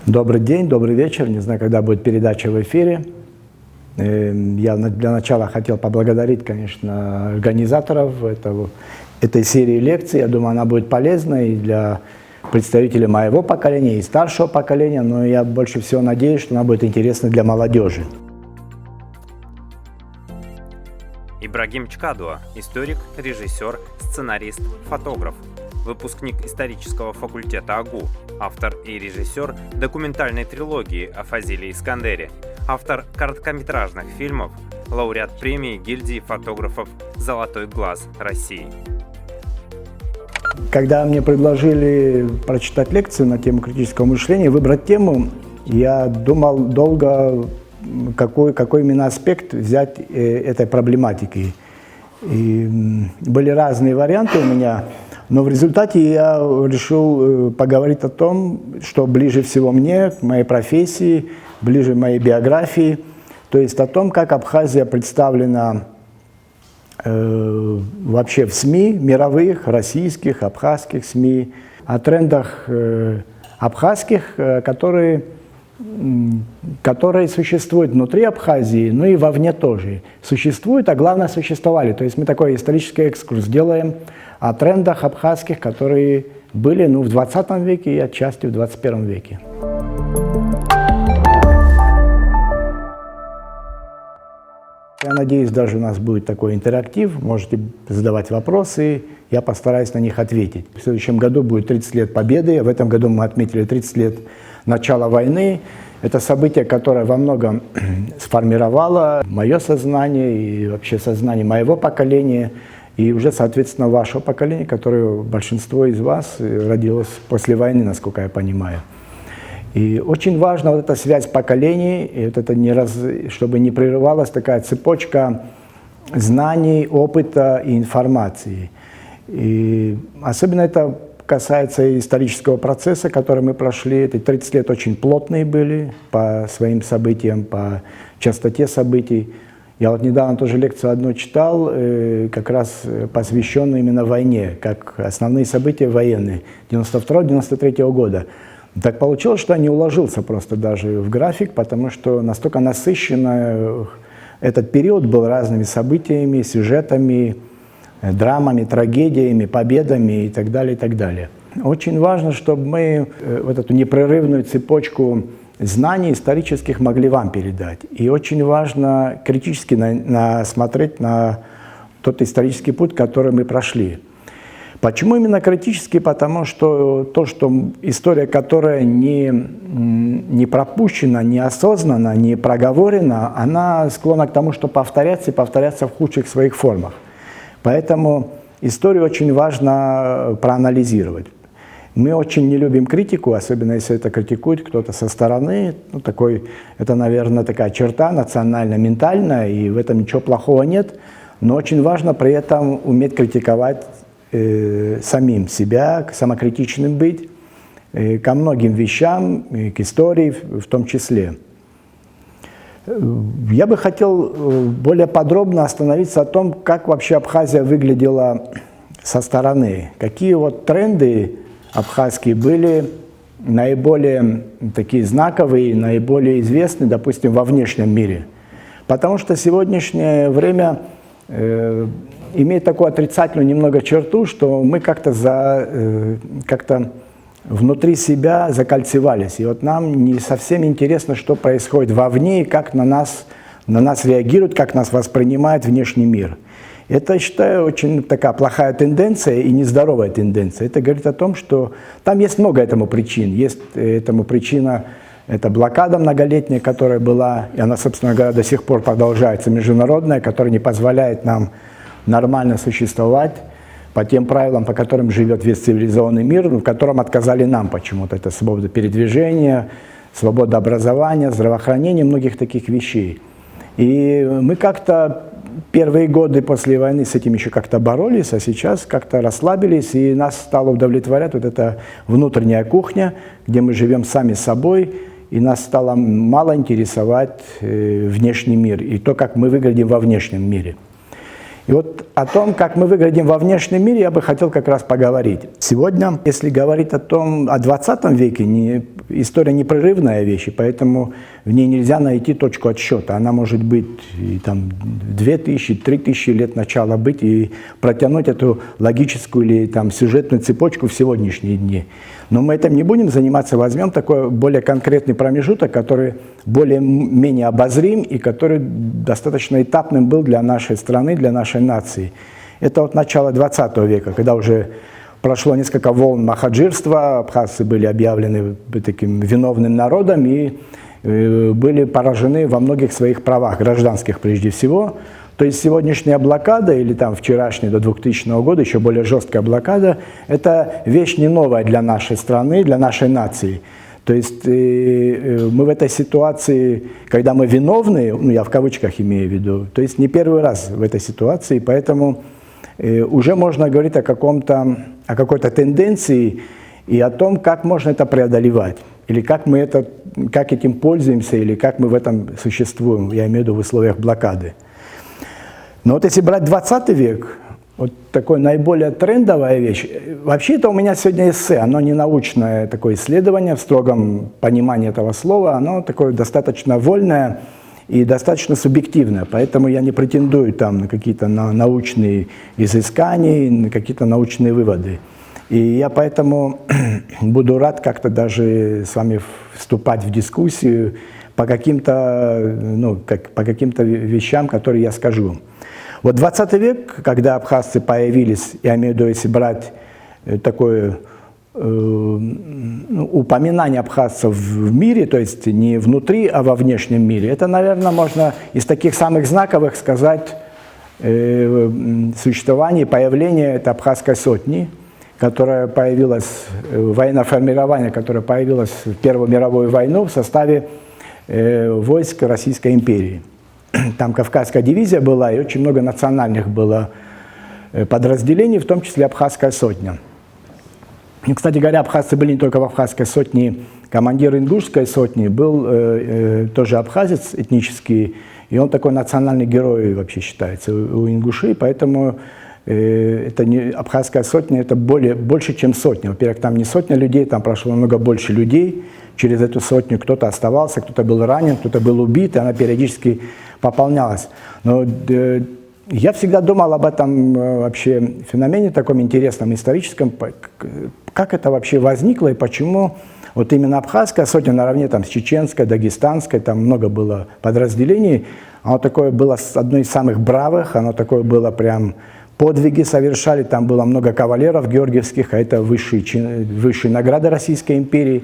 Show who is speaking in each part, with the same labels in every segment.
Speaker 1: Добрый день, добрый вечер. Не знаю, когда будет передача в эфире. Я для начала хотел поблагодарить, конечно, организаторов этой серии лекций. Я думаю, она будет полезна и для представителей моего поколения, и старшего поколения, но я больше всего надеюсь, что она будет интересна для молодежи.
Speaker 2: Ибрагим Чкадуа – историк, режиссер, сценарист, фотограф, выпускник исторического факультета АГУ, автор и режиссер документальной трилогии о Фазиле Искандере, автор короткометражных фильмов, лауреат премии гильдии фотографов «Золотой глаз России».
Speaker 1: Когда мне предложили прочитать лекцию на тему критического мышления, выбрать тему, я думал долго, какой именно аспект взять этой проблематики. И были разные варианты у меня, но в результате я решил поговорить о том, что ближе всего мне, к моей профессии, ближе моей биографии, то есть о том, как Абхазия представлена вообще в СМИ, мировых, российских, абхазских СМИ, о трендах абхазских, которые существуют внутри Абхазии, но и вовне тоже. Существуют, а главное существовали. То есть мы такой исторический экскурс делаем о трендах абхазских, которые были в 20 веке и отчасти в 21 веке. Я надеюсь, даже у нас будет такой интерактив, можете задавать вопросы, я постараюсь на них ответить. В следующем году будет 30 лет Победы, в этом году мы отметили 30 лет начала войны. Это событие, которое во многом сформировало мое сознание и вообще сознание моего поколения, и уже, соответственно, вашего поколения, которое большинство из вас родилось после войны, насколько я понимаю. И очень важна вот эта связь поколений, и вот это чтобы не прерывалась такая цепочка знаний, опыта и информации. И особенно это касается исторического процесса, который мы прошли. Эти 30 лет очень плотные были по своим событиям, по частоте событий. Я вот недавно тоже лекцию одну читал, как раз посвященную именно войне, как основные события военные 92-93 года. Так получилось, что я не уложился просто даже в график, потому что настолько насыщенно этот период был разными событиями, сюжетами, драмами, трагедиями, победами и так далее, и так далее. Очень важно, чтобы мы вот эту непрерывную цепочку знаний исторических могли вам передать. И очень важно критически смотреть на тот исторический путь, который мы прошли. Почему именно критически? Потому что история, которая не пропущена, не осознана, не проговорена, она склонна к тому, что повторяться и повторяться в худших своих формах. Поэтому историю очень важно проанализировать. Мы очень не любим критику, особенно если это критикует кто-то со стороны. Это, наверное, такая черта национально-ментальная, и в этом ничего плохого нет. Но очень важно при этом уметь критиковать самим себя, самокритичным быть, ко многим вещам, к истории в том числе. Я бы хотел более подробно остановиться о том, как вообще Абхазия выглядела со стороны, какие вот тренды абхазские были наиболее такие знаковые, наиболее известны, допустим, во внешнем мире. Потому что сегодняшнее время имеет такую отрицательную немного черту, что мы как-то внутри себя закольцевались. И вот нам не совсем интересно, что происходит вовне, и как на нас реагирует, как нас воспринимает внешний мир. Это, я считаю, очень такая плохая тенденция и нездоровая тенденция. Это говорит о том, что там есть много этому причин. Есть этому причина, это блокада многолетняя, которая была, и она, собственно говоря, до сих пор продолжается, международная, которая не позволяет нам нормально существовать по тем правилам, по которым живет весь цивилизованный мир, в котором отказали нам почему-то. Это свобода передвижения, свобода образования, здравоохранения, многих таких вещей. И мы как-то первые годы после войны с этим еще как-то боролись, а сейчас как-то расслабились, и нас стало удовлетворять вот эта внутренняя кухня, где мы живем сами собой, и нас стало мало интересовать внешний мир и то, как мы выглядим во внешнем мире. И вот о том, как мы выглядим во внешнем мире, я бы хотел как раз поговорить. Сегодня, если говорить о 20 веке, история непрерывная вещь, и поэтому в ней нельзя найти точку отсчета. Она может быть и, 2000-3000 лет начала быть и протянуть эту логическую или сюжетную цепочку в сегодняшние дни. Но мы этим не будем заниматься, возьмем такой более конкретный промежуток, который более-менее обозрим и который достаточно этапным был для нашей страны, для нашей нации. Это вот начало 20 века, когда уже прошло несколько волн махаджирства, абхазцы были объявлены таким виновным народом и были поражены во многих своих правах, гражданских прежде всего. То есть сегодняшняя блокада, или вчерашняя до 2000 года, еще более жесткая блокада, это вещь не новая для нашей страны, для нашей нации. То есть мы в этой ситуации, когда мы виновны, я в кавычках имею в виду, то есть не первый раз в этой ситуации, поэтому уже можно говорить о какой-то тенденции и о том, как можно это преодолевать, или как этим пользуемся, или как мы в этом существуем, я имею в виду в условиях блокады. Но вот если брать 20 век, вот такой наиболее трендовая вещь, вообще это у меня сегодня эссе, оно не научное такое исследование в строгом понимании этого слова, оно такое достаточно вольное и достаточно субъективное, поэтому я не претендую на какие-то научные изыскания, на какие-то научные выводы. И я поэтому буду рад как-то даже с вами вступать в дискуссию по каким-то вещам, которые я скажу. Вот 20 век, когда абхазцы появились, я имею в виду, если брать такое упоминание абхазцев в мире, то есть не внутри, а во внешнем мире, это, наверное, можно из таких самых знаковых сказать существование, появление это абхазской сотни, которая появилась, военное формирование, которое появилось в Первую мировую войну в составе войск Российской империи. Там Кавказская дивизия была, и очень много национальных было подразделений, в том числе Абхазская сотня. И, кстати говоря, абхазцы были не только в Абхазской сотне, командир Ингушской сотни был тоже абхазец этнический, и он такой национальный герой вообще считается у ингушей, поэтому Абхазская сотня это больше, чем сотня. Во-первых, там не сотня людей, там прошло намного больше людей. Через эту сотню кто-то оставался, кто-то был ранен, кто-то был убит, и она периодически пополнялась. Но я всегда думал об этом вообще феномене таком интересном, историческом, как это вообще возникло и почему вот именно абхазская сотня наравне с чеченской, дагестанской, там много было подразделений, оно такое было одно из самых бравых, оно такое было прям подвиги совершали, там было много кавалеров георгиевских, а это высшие награды Российской империи.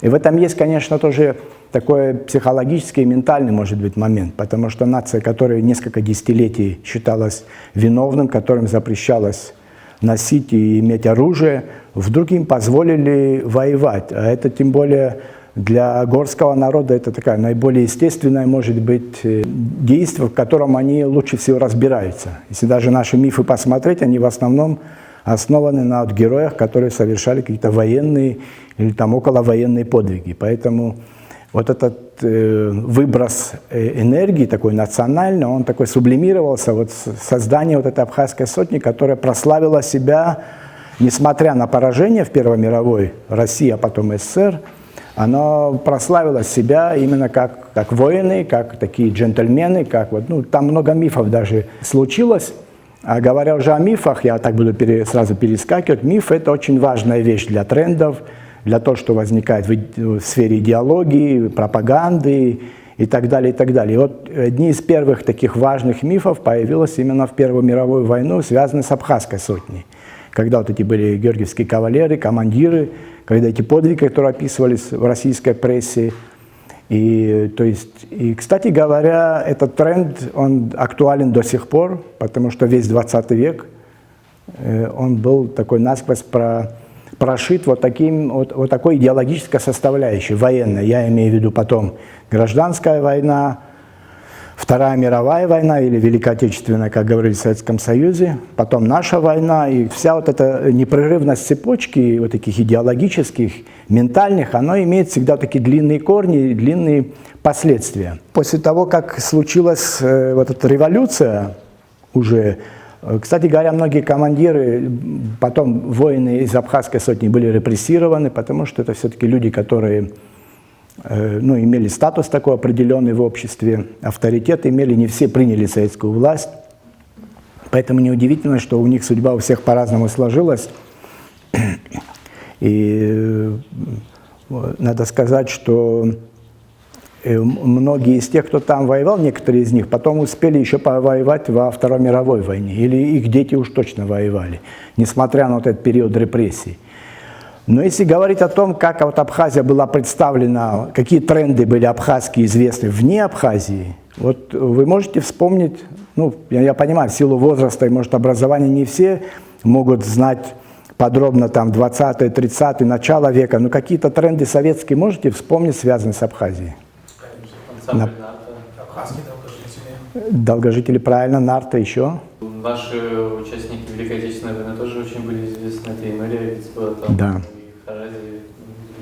Speaker 1: И в этом есть, конечно, тоже такой психологический и ментальный, может быть, момент, потому что нация, которая несколько десятилетий считалась виновным, которым запрещалось носить и иметь оружие, вдруг им позволили воевать. А это тем более для горского народа это такая наиболее естественное, может быть, действие, в котором они лучше всего разбираются. Если даже наши мифы посмотреть, они в основном основаны на героях, которые совершали какие-то военные или околовоенные подвиги. Поэтому вот этот выброс энергии такой национальный, он такой сублимировался вот создание вот этой абхазской сотни, которая прославила себя, несмотря на поражение в Первой мировой России, а потом СССР, она прославила себя именно как воины, как такие джентльмены, там много мифов даже случилось. А говоря уже о мифах, я так буду сразу перескакивать. Миф – это очень важная вещь для трендов, для того, что возникает в сфере идеологии, пропаганды и так далее, и так далее. И вот одни из первых таких важных мифов появились именно в Первую мировую войну, связанные с Абхазской сотней. Когда вот эти были георгиевские кавалеры, командиры, когда эти подвиги, которые описывались в российской прессе. И, кстати говоря, этот тренд, он актуален до сих пор, потому что весь 20 век он был такой насквозь прошит вот такой идеологической составляющей, военной. Я имею в виду потом гражданская война, Вторая мировая война или Великая Отечественная, как говорили в Советском Союзе, потом наша война, и вся вот эта непрерывность цепочки вот таких идеологических, ментальных, она имеет всегда такие длинные корни, длинные последствия. После того, как случилась вот эта революция, уже. Кстати говоря, многие командиры, потом воины из Абхазской сотни были репрессированы, потому что это все-таки люди, которые имели статус такой определенный в обществе, авторитет имели, не все приняли советскую власть. Поэтому неудивительно, что у них судьба у всех по-разному сложилась. И надо сказать, что многие из тех, кто там воевал, некоторые из них, потом успели еще повоевать во Второй мировой войне. Или их дети уж точно воевали, несмотря на вот этот период репрессий. Но если говорить о том, как вот Абхазия была представлена, какие тренды были абхазские известны вне Абхазии, вот вы можете вспомнить, я понимаю, в силу возраста и, может, образования не все могут знать подробно там 20-е, 30-е, начало века, но какие-то тренды советские можете вспомнить, связанные с Абхазией?
Speaker 3: Ансамбль нарта. Абхазские долгожители.
Speaker 1: Долгожители, правильно, нарта еще.
Speaker 3: Наши участники Великой Отечественной войны тоже очень были известны. Это и Мэрия была там,
Speaker 1: да.
Speaker 3: И Харази.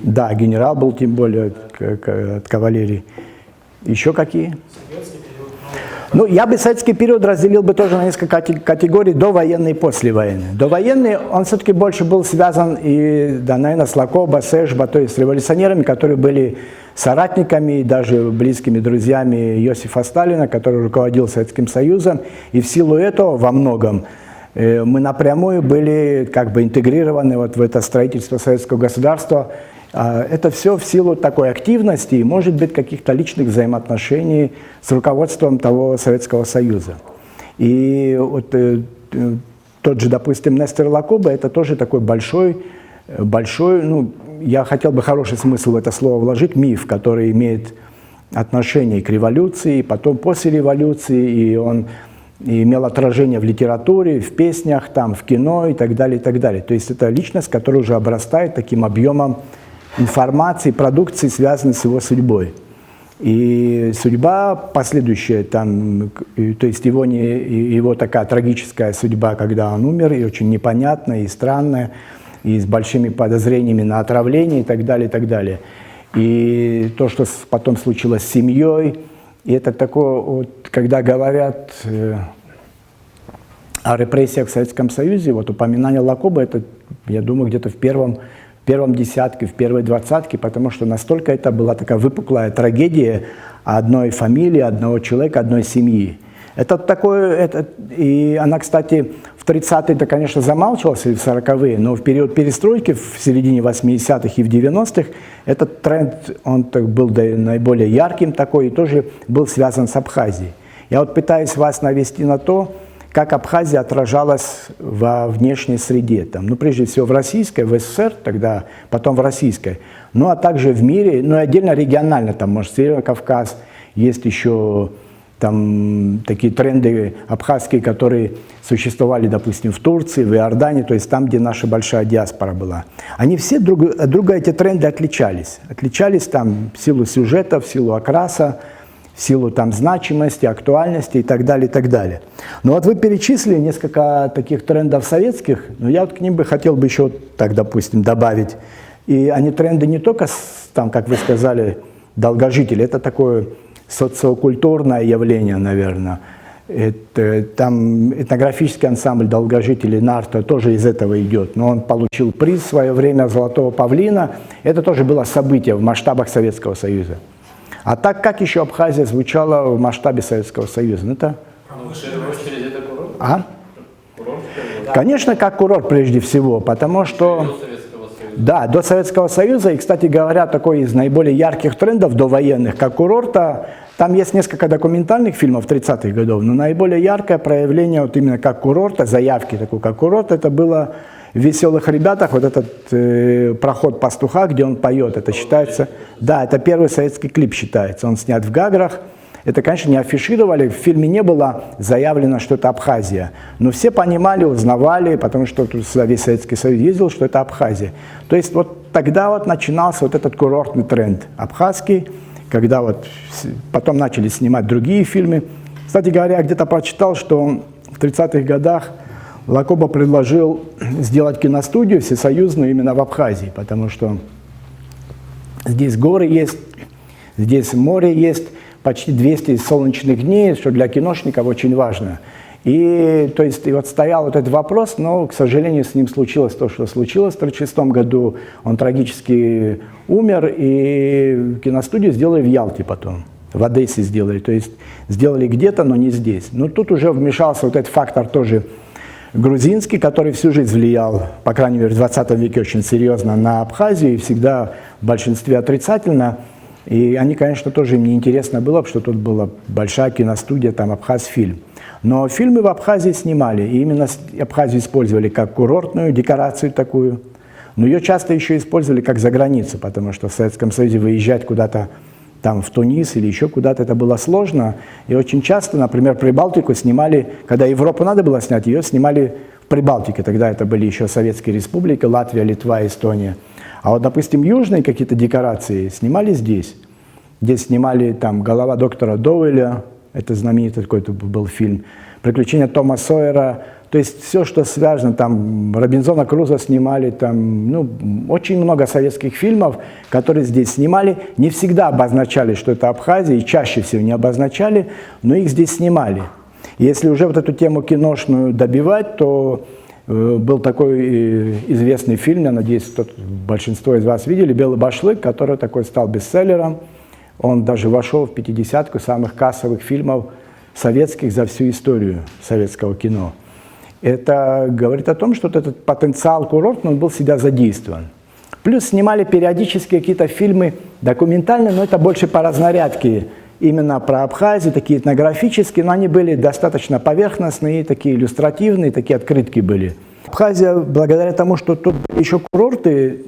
Speaker 1: Да, генерал был, тем более, от кавалерии. Еще какие?
Speaker 3: Советский
Speaker 1: Ну, я бы советский период разделил бы тоже на несколько категорий: довоенный и послевоенный. Довоенный, он все-таки больше был связан и, да, наверное, с Лакоба, Сэшба, то есть с революционерами, которые были соратниками и даже близкими друзьями Иосифа Сталина, который руководил Советским Союзом. И в силу этого во многом мы напрямую были как бы интегрированы вот в это строительство советского государства. Это все в силу такой активности и, может быть, каких-то личных взаимоотношений с руководством того Советского Союза. И вот тот же, допустим, Нестор Лакоба, это тоже такой большой, я хотел бы хороший смысл в это слово вложить, миф, который имеет отношение к революции, потом после революции, и он имел отражение в литературе, в песнях, там, в кино и так далее, и так далее. То есть это личность, которая уже обрастает таким объемом информации, продукции, связанной с его судьбой. И судьба последующая, там, то есть его такая трагическая судьба, когда он умер, и очень непонятная, и странная, и с большими подозрениями на отравление и так далее, и так далее. И то, что потом случилось с семьей, и это такое, вот, когда говорят о репрессиях в Советском Союзе, вот упоминание Лакоба, это, я думаю, где-то в первом десятке, в первой двадцатке, потому что настолько это была такая выпуклая трагедия одной фамилии, одного человека, одной семьи. Это такое, и она, кстати, в 30-е, да, конечно, замалчивалась, и в 40-е, но в период перестройки, в середине 80-х и в 90-х, этот тренд, он был наиболее ярким такой, и тоже был связан с Абхазией. Я вот пытаюсь вас навести на то, как Абхазия отражалась во внешней среде. Там, прежде всего в российской, в СССР тогда, потом в российской, а также в мире, и отдельно регионально, там, может, Северный Кавказ, есть еще там такие тренды абхазские, которые существовали, допустим, в Турции, в Иордании, то есть там, где наша большая диаспора была. Они все друг эти тренды отличались. Отличались там в силу сюжета, в силу окраса, в силу там значимости, актуальности и так далее, и так далее. Но вот вы перечислили несколько таких трендов советских, но я вот к ним бы хотел бы еще так, допустим, добавить. И они тренды не только, там, как вы сказали, долгожители, это такое социокультурное явление, наверное. Там этнографический ансамбль долгожителей нарта тоже из этого идет, но он получил приз в свое время «Золотого павлина». Это тоже было событие в масштабах Советского Союза. А так, как еще Абхазия звучала в масштабе Советского Союза? Это...
Speaker 3: В первую очередь это курорт?
Speaker 1: Курорт? Конечно, как курорт прежде всего, потому что... Да, до Советского Союза, и, кстати говоря, такой из наиболее ярких трендов довоенных, как курорта, там есть несколько документальных фильмов 30-х годов, но наиболее яркое проявление вот именно как курорта, заявки такой как курорт, это было в «Веселых ребятах», вот этот проход пастуха, где он поет, это считается, да, это первый советский клип считается, он снят в Гаграх. Это, конечно, не афишировали, в фильме не было заявлено, что это Абхазия. Но все понимали, узнавали, потому что сюда весь Советский Союз ездил, что это Абхазия. То есть вот тогда вот начинался вот этот курортный тренд абхазский, когда вот потом начали снимать другие фильмы. Кстати говоря, я где-то прочитал, что в 30-х годах Лакоба предложил сделать киностудию всесоюзную именно в Абхазии, потому что здесь горы есть, здесь море есть, почти 200 солнечных дней, что для киношников очень важно. И, то есть, и вот стоял вот этот вопрос, но, к сожалению, с ним случилось то, что случилось. В 1936 году он трагически умер, и киностудию сделали в Ялте потом, в Одессе сделали. То есть, сделали где-то, но не здесь. Но тут уже вмешался вот этот фактор тоже грузинский, который всю жизнь влиял, по крайней мере, в 20 веке очень серьезно на Абхазию, и всегда в большинстве отрицательно. И они, конечно, тоже им не интересно было, потому что тут была большая киностудия, там Абхазфильм. Но фильмы в Абхазии снимали, и именно Абхазию использовали как курортную декорацию такую. Но ее часто еще использовали как за границу, потому что в Советском Союзе выезжать куда-то там в Тунис или еще куда-то это было сложно. И очень часто, например, Прибалтику снимали, когда Европу надо было снять, ее снимали в Прибалтике. Тогда это были еще советские республики, Латвия, Литва, Эстония. А вот, допустим, южные какие-то декорации снимали здесь. Здесь снимали там «Голова доктора Доуэля», это знаменитый какой-то был фильм, «Приключения Тома Сойера». То есть все, что связано, там Робинзона Крузо снимали, там, ну, очень много советских фильмов, которые здесь снимали. Не всегда обозначали, что это Абхазия, и чаще всего не обозначали, но их здесь снимали. И если уже вот эту тему киношную добивать, то был такой известный фильм, я надеюсь, большинство из вас видели, «Белый башлык», который такой стал бестселлером. Он даже вошел в 50-ку самых кассовых фильмов советских за всю историю советского кино. Это говорит о том, что вот этот потенциал курортный, он был всегда задействован. Плюс снимали периодически какие-то фильмы документальные, но это больше по разнарядке, именно про Абхазию, такие этнографические, но они были достаточно поверхностные, такие иллюстративные, такие открытки были. Абхазия, благодаря тому, что тут были еще курорты,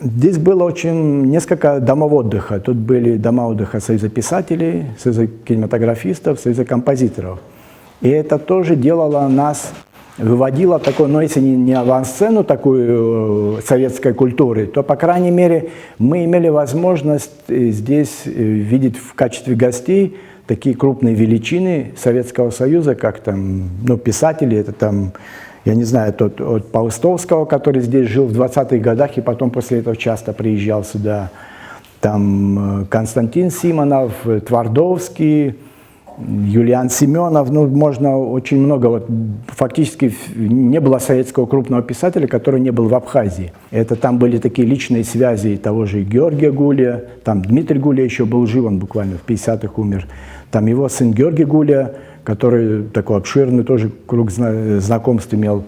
Speaker 1: здесь было очень несколько домов отдыха. Тут были дома отдыха Союза писателей, Союза кинематографистов, Союза композиторов. И это тоже делало нас, выводило такой, ну если не авансцену такую советской культуры, то, по крайней мере, мы имели возможность здесь видеть в качестве гостей такие крупные величины Советского Союза, как там, ну, писатели, это там, я не знаю, тот от Паустовского, который здесь жил в 20-х годах и потом после этого часто приезжал сюда, там Константин Симонов, Твардовский, Юлиан Семенов, ну, можно очень много, вот, фактически не было советского крупного писателя, который не был в Абхазии. Это там были такие личные связи того же Георгия Гулия, там Дмитрий Гулия еще был жив, он буквально в 50-х умер, там его сын Георгий Гулия, который такой обширный тоже круг знакомств имел,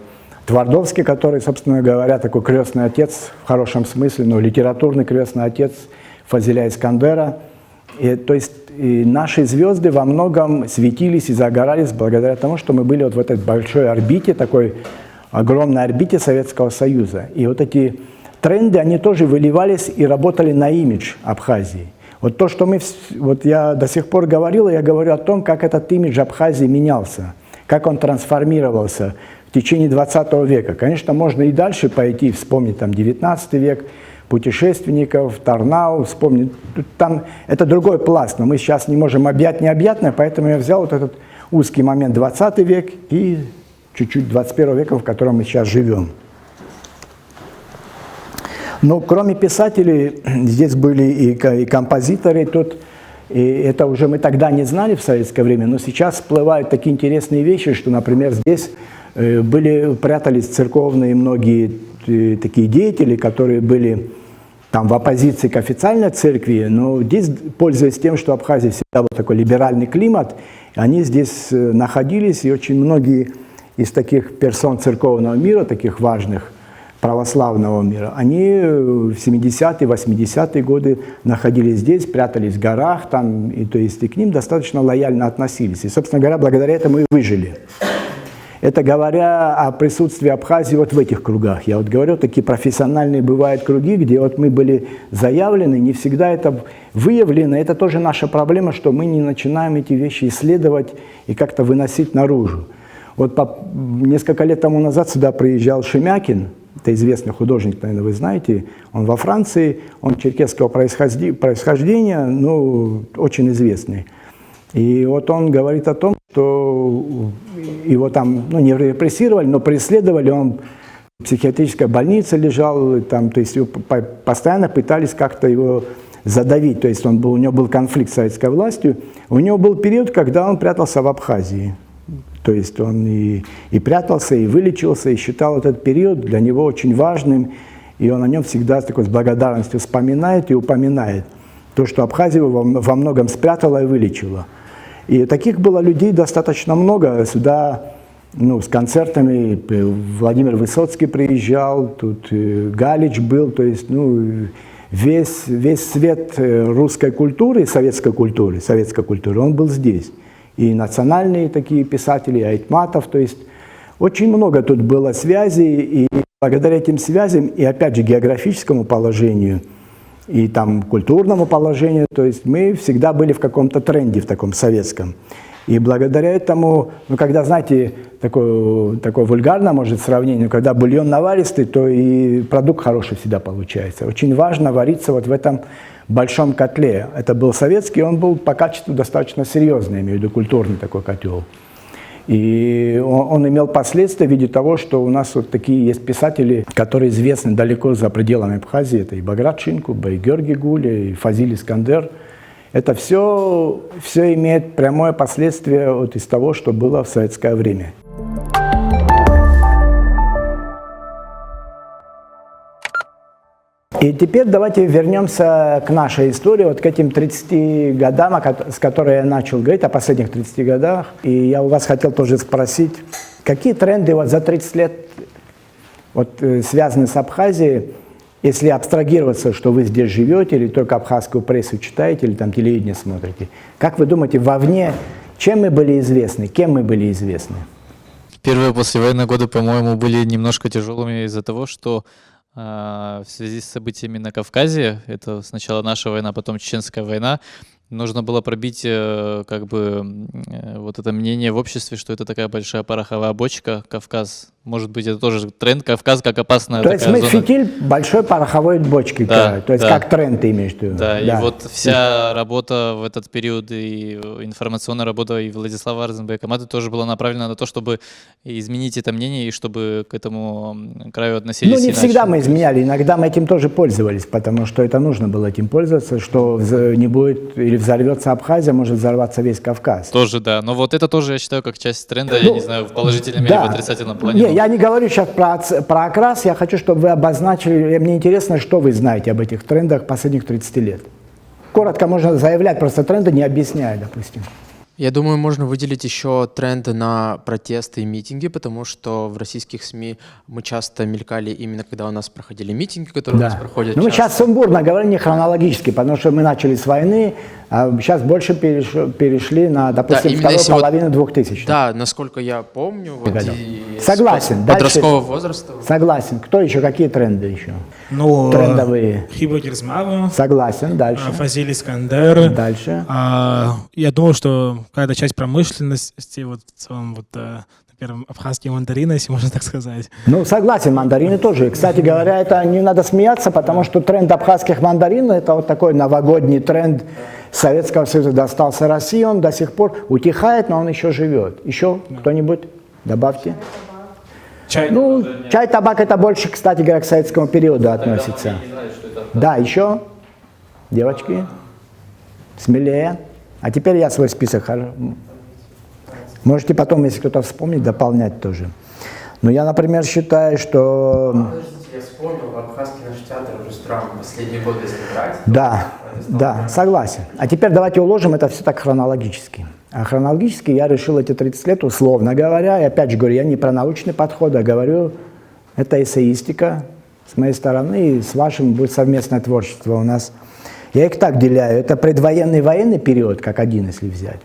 Speaker 1: Твардовский, который, собственно говоря, такой крестный отец в хорошем смысле, но литературный крестный отец Фазиля Искандера. И, то есть и наши звезды во многом светились и загорались благодаря тому, что мы были вот в этой большой орбите, такой огромной орбите Советского Союза. И вот эти тренды, они тоже выливались и работали на имидж Абхазии. Вот то, что мы, вот я до сих пор говорил, я говорю о том, как этот имидж Абхазии менялся, как он трансформировался в течение 20 века. Конечно, можно и дальше пойти, вспомнить там 19 век, путешественников, Тарнау, вспомнить. Там это другой пласт, но мы сейчас не можем объять необъятное, поэтому я взял вот этот узкий момент 20 век и чуть-чуть 21 века, в котором мы сейчас живем. Но кроме писателей, здесь были и композиторы, тут, и это уже мы тогда не знали в советское время, но сейчас всплывают такие интересные вещи, что, например, здесь прятались церковные многие такие деятели, которые были там в оппозиции к официальной церкви, но здесь, пользуясь тем, что в Абхазии всегда был такой либеральный климат, они здесь находились, и очень многие из таких персон церковного мира, таких важных, православного мира, они в 70-е, 80-е годы находились здесь, прятались в горах, там, и, то есть, и к ним достаточно лояльно относились. И, собственно говоря, благодаря этому и выжили. Это говоря о присутствии Абхазии вот в этих кругах. Я вот говорю, такие профессиональные бывают круги, где вот мы были заявлены, не всегда это выявлено. Это тоже наша проблема, что мы не начинаем эти вещи исследовать и как-то выносить наружу. Вот несколько лет тому назад сюда приезжал Шемякин, это известный художник, наверное, вы знаете, он во Франции, он черкесского происхождения, ну, очень известный. И вот он говорит о том, что его там, ну, не репрессировали, но преследовали, он в психиатрической больнице лежал, там, то есть его постоянно пытались как-то его задавить, то есть у него был конфликт с советской властью. У него был период, когда он прятался в Абхазии. То есть он и прятался, и вылечился, и считал этот период для него очень важным. И он о нем всегда с такой с благодарностью вспоминает и упоминает. То, что Абхазия его во многом спрятала и вылечила. И таких было людей достаточно много. Сюда с концертами Владимир Высоцкий приезжал, тут Галич был. То есть весь свет русской культуры, советской культуры, он был здесь. И национальные такие писатели, Айтматов, то есть очень много тут было связей, и благодаря этим связям, и опять же географическому положению, и там культурному положению, то есть мы всегда были в каком-то тренде, в таком советском. И благодаря этому, когда, знаете, такое вульгарное, может, сравнение, когда бульон наваристый, то и продукт хороший всегда получается. Очень важно вариться вот в этом большом котле. Это был советский, он был по качеству достаточно серьезный, я имею в виду культурный такой котел. И он имел последствия в виде того, что у нас вот такие есть писатели, которые известны далеко за пределами Абхазии. Это и Баграт Шинкуба, и Георгий Гуля, и Фазиль Искандер. Это все имеет прямое последствие вот из того, что было в советское время. И теперь давайте вернемся к нашей истории, вот к этим 30 годам, с которой я начал говорить, о последних 30 годах. И я у вас хотел тоже спросить, какие тренды вот за 30 лет связаны с Абхазией, если абстрагироваться, что вы здесь живете, или только абхазскую прессу читаете, или там телевидение смотрите. Как вы думаете, вовне, чем мы были известны, кем мы были известны?
Speaker 4: Первые послевоенные годы, по-моему, были немножко тяжелыми из-за того, что в связи с событиями на Кавказе, это сначала наша война, потом Чеченская война, нужно было пробить вот это мнение в обществе, что это такая большая пороховая бочка, Кавказ. Может быть, это тоже тренд, Кавказ как опасная
Speaker 1: то
Speaker 4: такая
Speaker 1: есть мы
Speaker 4: зона.
Speaker 1: фитиль большой пороховой бочки,
Speaker 4: да,
Speaker 1: то есть
Speaker 4: да.
Speaker 1: как тренд ты имеешь в виду.
Speaker 4: Да, и вот вся работа в этот период, и информационная работа и Владислава Арзенбека, и команды тоже была направлена на то, чтобы изменить это мнение, и чтобы к этому краю относились
Speaker 1: не
Speaker 4: иначе.
Speaker 1: всегда мы изменяли, иногда мы этим тоже пользовались, потому что это нужно было этим пользоваться, что не будет или взорвется Абхазия, может взорваться весь Кавказ.
Speaker 4: Тоже, да. Но вот это тоже, я считаю, как часть тренда, я не знаю, в положительном или в отрицательном плане.
Speaker 1: Не, я не говорю сейчас про окрас, я хочу, чтобы вы обозначили, мне интересно, что вы знаете об этих трендах последних 30 лет. Коротко можно заявлять, просто тренды не объясняя, допустим.
Speaker 5: Я думаю, можно выделить еще тренды на протесты и митинги, потому что в российских СМИ мы часто мелькали именно когда у нас проходили митинги, которые у нас проходят
Speaker 1: мы сейчас сумбурно говорим, не хронологически, потому что мы начали с войны, а сейчас больше перешли на, допустим, вторую половину 2000-х.
Speaker 5: Да, насколько я помню.
Speaker 1: Согласен.
Speaker 5: Подросткового возраста.
Speaker 1: Согласен. Кто еще? Какие тренды еще?
Speaker 6: Трендовые. Хиба Кирсмава.
Speaker 1: Согласен. Дальше.
Speaker 6: Фазиль Искандер.
Speaker 1: Дальше.
Speaker 6: Я думал, что какая-то часть промышленности, вот в целом, например, абхазские мандарины, если можно так сказать.
Speaker 1: Согласен, мандарины тоже. И, кстати говоря, это не надо смеяться, потому что тренд абхазских мандарин, это вот такой новогодний тренд Советского Союза, достался России, он до сих пор утихает, но он еще живет. Еще кто-нибудь? Добавьте.
Speaker 6: Чай.
Speaker 1: Чай, табак, это больше, кстати говоря, к советскому периоду относится. Да, еще? Девочки? Смелее. А теперь я свой список. Можете потом, если кто-то вспомнит, дополнять тоже. Но я, например, считаю, что...
Speaker 5: Я вспомнил, абхазский наш театр уже странно последние годы, если брать.
Speaker 1: Да, согласен. А теперь давайте уложим это все так хронологически. А хронологически я решил эти 30 лет, условно говоря, и опять же говорю, я не про научный подход, а говорю, это эссеистика с моей стороны, и с вашим будет совместное творчество у нас. Я их так деляю, это предвоенный военный период, как один, если взять.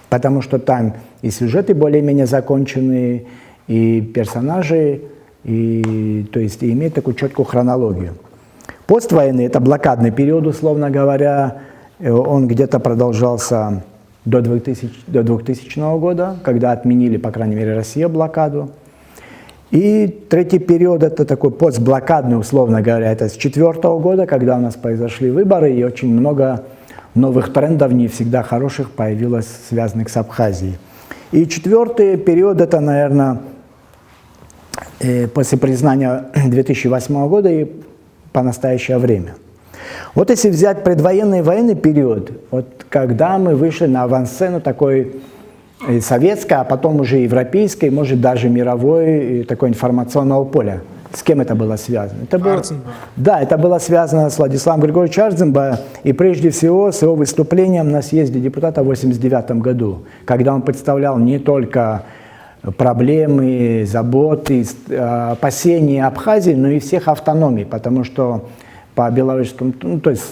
Speaker 1: Потому что там и сюжеты более-менее законченные, и персонажи, то есть и имеет такую четкую хронологию. Поствоенный – это блокадный период, условно говоря, он где-то продолжался до 2000 года, когда отменили, по крайней мере, Россия блокаду. И третий период – это такой постблокадный, условно говоря, это с 2004 года, когда у нас произошли выборы, и очень много новых трендов, не всегда хороших, появилось, связанных с Абхазией. И четвертый период – это, наверное, после признания 2008 года и по настоящее время. Вот если взять предвоенный и военный период, вот когда мы вышли на авансцену такой и советское, а потом уже европейское, может даже мировое такое информационного поля. С кем это было связано? Это было, да, это было связано с Владиславом Григорьевичем Арцембо и прежде всего с его выступлением на съезде депутата в 1989 году, когда он представлял не только проблемы, заботы, опасения Абхазии, но и всех автономий, потому что по белорусскому, ну, то есть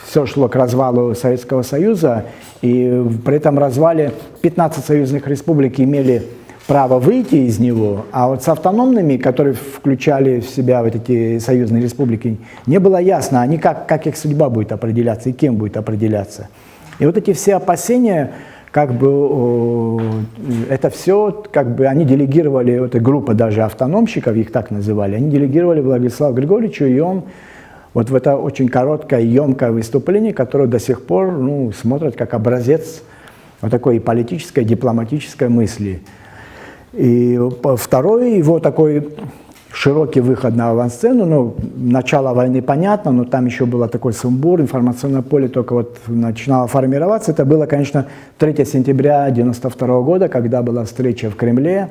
Speaker 1: все шло к развалу Советского Союза, и при этом развале 15 союзных республик имели право выйти из него, а вот с автономными, которые включали в себя вот эти союзные республики, не было ясно, они как их судьба будет определяться и кем будет определяться. И вот эти все опасения, как бы это все, как бы они делегировали, вот эта группа даже автономщиков, их так называли, они делегировали Владиславу Григорьевичу, и он вот в это очень короткое, емкое выступление, которое до сих пор смотрят как образец вот такой политической, дипломатической мысли. И второй его такой широкий выход на авансцену, начало войны понятно, но там еще был такой сумбур, информационное поле только вот начинало формироваться. Это было, конечно, 3 сентября 1992 года, когда была встреча в Кремле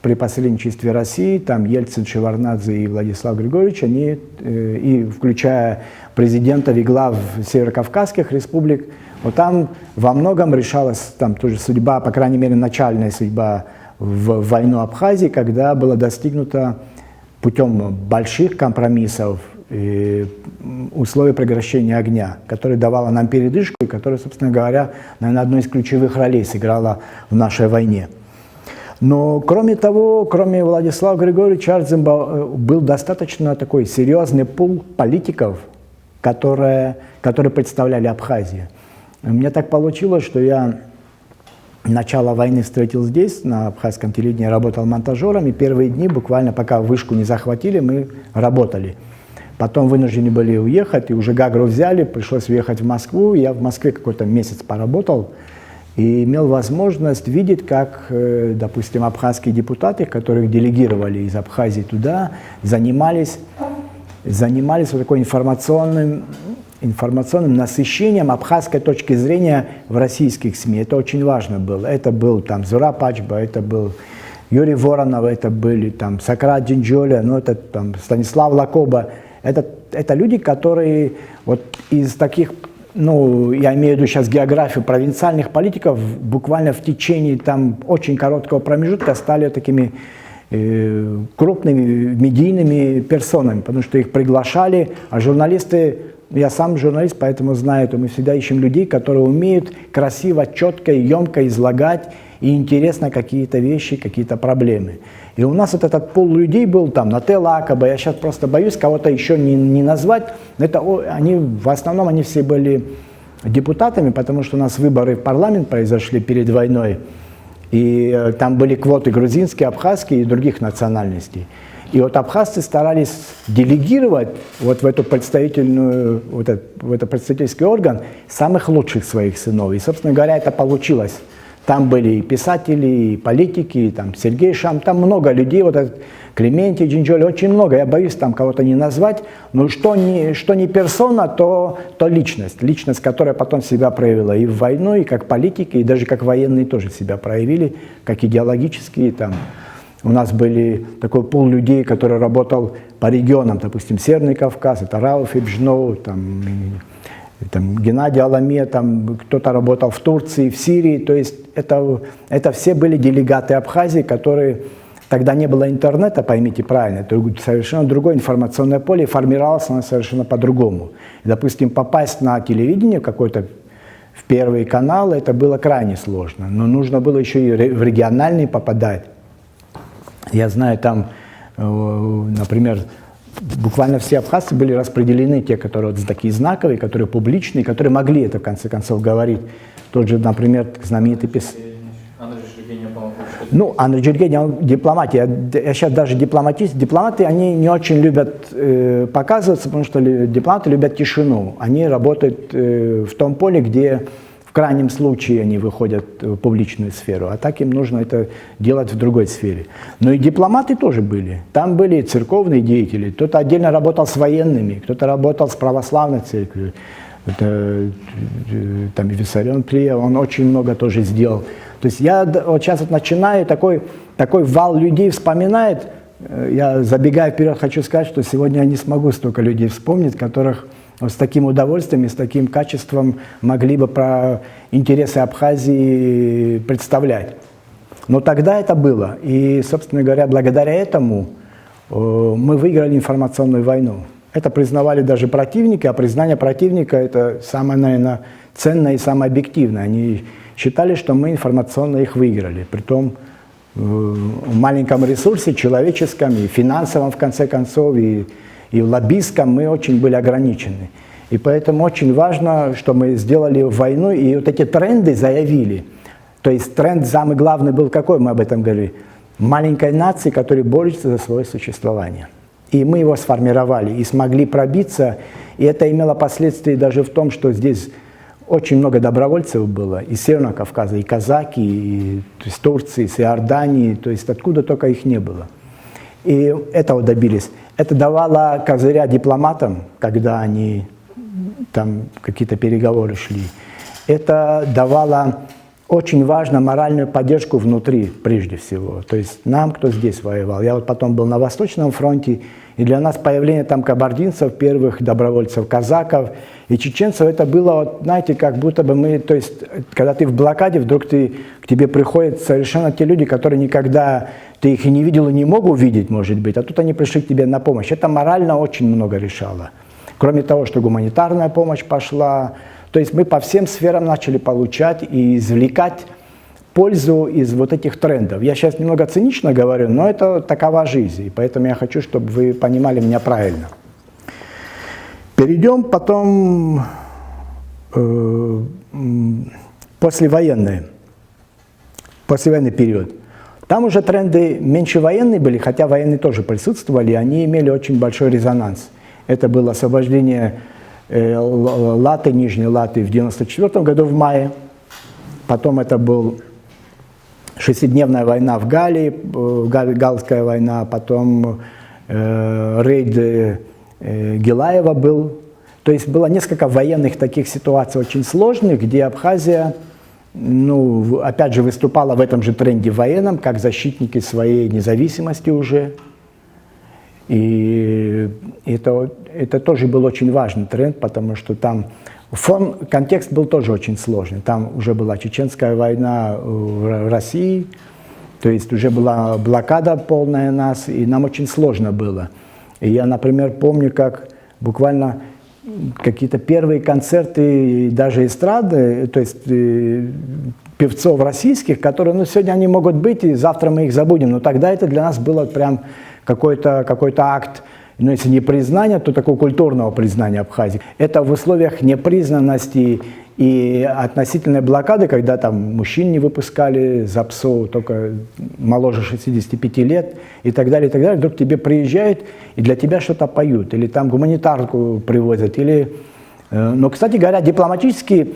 Speaker 1: при посредничестве России, там Ельцин, Шеварднадзе и Владислав Григорьевич, они, и включая президентов и глав северокавказских республик, вот там во многом решалась там тоже судьба, по крайней мере, начальная судьба в войну Абхазии, когда было достигнуто путем больших компромиссов условий прекращения огня, которое давало нам передышку и которое, собственно говоря, наверное, одной из ключевых ролей сыграло в нашей войне. Но кроме того, кроме Владислава Григорьевича Арцембо, был достаточно такой серьезный пул политиков, которые представляли Абхазию. У меня так получилось, что я начало войны встретил здесь, на абхазском телевидении, работал монтажером, и первые дни, буквально пока вышку не захватили, мы работали. Потом вынуждены были уехать, и уже Гагру взяли, пришлось уехать в Москву. Я в Москве какой-то месяц поработал и имел возможность видеть, как, допустим, абхазские депутаты, которых делегировали из Абхазии туда, занимались вот такой информационным насыщением абхазской точки зрения в российских СМИ. Это очень важно было. Это был там Зураб Ачба, это был Юрий Воронов, это были там Сократ Джинджоля, это там Станислав Лакоба. Это люди, которые вот из таких, я имею в виду сейчас географию провинциальных политиков, буквально в течение там очень короткого промежутка стали такими крупными медийными персонами, потому что их приглашали, а журналисты, я сам журналист, поэтому знаю, что мы всегда ищем людей, которые умеют красиво, четко и емко излагать и интересно какие-то вещи, какие-то проблемы. И у нас вот этот пул людей был там, Нател Акаба, я сейчас просто боюсь кого-то еще не назвать, но в основном они все были депутатами, потому что у нас выборы в парламент произошли перед войной, и там были квоты грузинские, абхазские и других национальностей. И вот абхазцы старались делегировать вот в эту представительную, в этот представительский орган самых лучших своих сынов. И, собственно говоря, это получилось. Там были и писатели, и политики, и там Сергей Шам, там много людей, вот этот Клементий Джинджоли, очень много. Я боюсь там кого-то не назвать, но что не персона, то личность. Личность, которая потом себя проявила и в войну, и как политики, и даже как военные тоже себя проявили, как идеологические там. У нас были такой пул людей, который работал по регионам, допустим, Северный Кавказ, это Рауф Ибжноу, там Геннадий Аламе, там кто-то работал в Турции, в Сирии, то есть это все были делегаты Абхазии, которые, тогда не было интернета, поймите правильно, это совершенно другое информационное поле, формировалось оно совершенно по-другому. Допустим, попасть на телевидение какой-то в первый канал, это было крайне сложно, но нужно было еще и в региональный попадать. Я знаю, там, например, буквально все абхазцы были распределены, те, которые вот такие знаковые, которые публичные, которые могли это в конце концов говорить. Тот же, например, знаменитый писатель.
Speaker 3: Андрей Жиргенев, по-моему,
Speaker 1: Андрей Жиргенев, он дипломат. Я сейчас даже дипломаты, они не очень любят показываться, потому что дипломаты любят тишину. Они работают в том поле, где в крайнем случае они выходят в публичную сферу, а так им нужно это делать в другой сфере. Но и дипломаты тоже были. Там были и церковные деятели. Кто-то отдельно работал с военными, кто-то работал с православной церковью. там и Виссарион приехал, он очень много тоже сделал. То есть я вот сейчас вот начинаю, такой вал людей вспоминает. Я, забегая вперед, хочу сказать, что сегодня я не смогу столько людей вспомнить, которых вот с таким удовольствием и с таким качеством могли бы про интересы Абхазии представлять. Но тогда это было. И, собственно говоря, благодаря этому мы выиграли информационную войну. Это признавали даже противники, а признание противника – это самое, наверное, ценное и самое объективное. Они считали, что мы информационно их выиграли. Притом в маленьком ресурсе, человеческом и финансовом, в конце концов, и в лоббистском мы очень были ограничены. И поэтому очень важно, что мы сделали войну, и вот эти тренды заявили. То есть тренд самый главный был какой, мы об этом говорили? Маленькой нации, которая борется за свое существование. И мы его сформировали и смогли пробиться. И это имело последствия даже в том, что здесь очень много добровольцев было из Северного Кавказа, и казаки, и из Турции, из Иордании, то есть откуда только их не было. И этого добились. Это давало козыря дипломатам, когда они там какие-то переговоры шли. Это давало очень важно моральную поддержку внутри, прежде всего. То есть нам, кто здесь воевал. Я вот потом был на Восточном фронте, и для нас появление там кабардинцев, первых добровольцев, казаков и чеченцев, это было, вот, знаете, как будто бы мы, то есть, когда ты в блокаде, вдруг к тебе приходят совершенно те люди, которые никогда ты их и не видел, и не мог увидеть, может быть, а тут они пришли к тебе на помощь. Это морально очень много решало. Кроме того, что гуманитарная помощь пошла, то есть мы по всем сферам начали получать и извлекать пользу из вот этих трендов. Я сейчас немного цинично говорю, но это такова жизнь, и поэтому я хочу, чтобы вы понимали меня правильно. Перейдем потом послевоенный период. Там уже тренды меньше военные были, хотя военные тоже присутствовали, они имели очень большой резонанс. Это было освобождение Латы, Нижней Латы в 1994 году в мае. Потом это был шестидневная война в Галлии, Галльская война, потом рейд Гилаева был. То есть было несколько военных таких ситуаций очень сложных, где Абхазия, ну, опять же, выступала в этом же тренде военном, как защитники своей независимости уже. И это тоже был очень важный тренд, потому что там контекст был тоже очень сложный. Там уже была чеченская война в России, то есть уже была блокада полная нас, и нам очень сложно было. И я, например, помню, как буквально какие-то первые концерты, даже эстрады, то есть певцов российских, которые, ну, сегодня они могут быть, и завтра мы их забудем, но тогда это для нас было прям какой-то акт, ну, если не признания, то такого культурного признания Абхазии. Это в условиях непризнанности и относительной блокады, когда там мужчин не выпускали за ПСО, только моложе 65 лет и так далее, вдруг тебе приезжают и для тебя что-то поют, или там гуманитарку привозят, или... Но, кстати говоря, дипломатический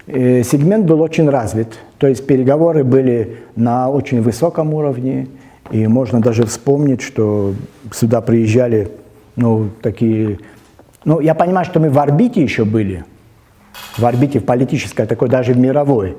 Speaker 1: сегмент был очень развит, то есть переговоры были на очень высоком уровне, и можно даже вспомнить, что сюда приезжали, ну, такие... Ну, я понимаю, что мы в орбите еще были, в орбите в политической, такой даже в мировой.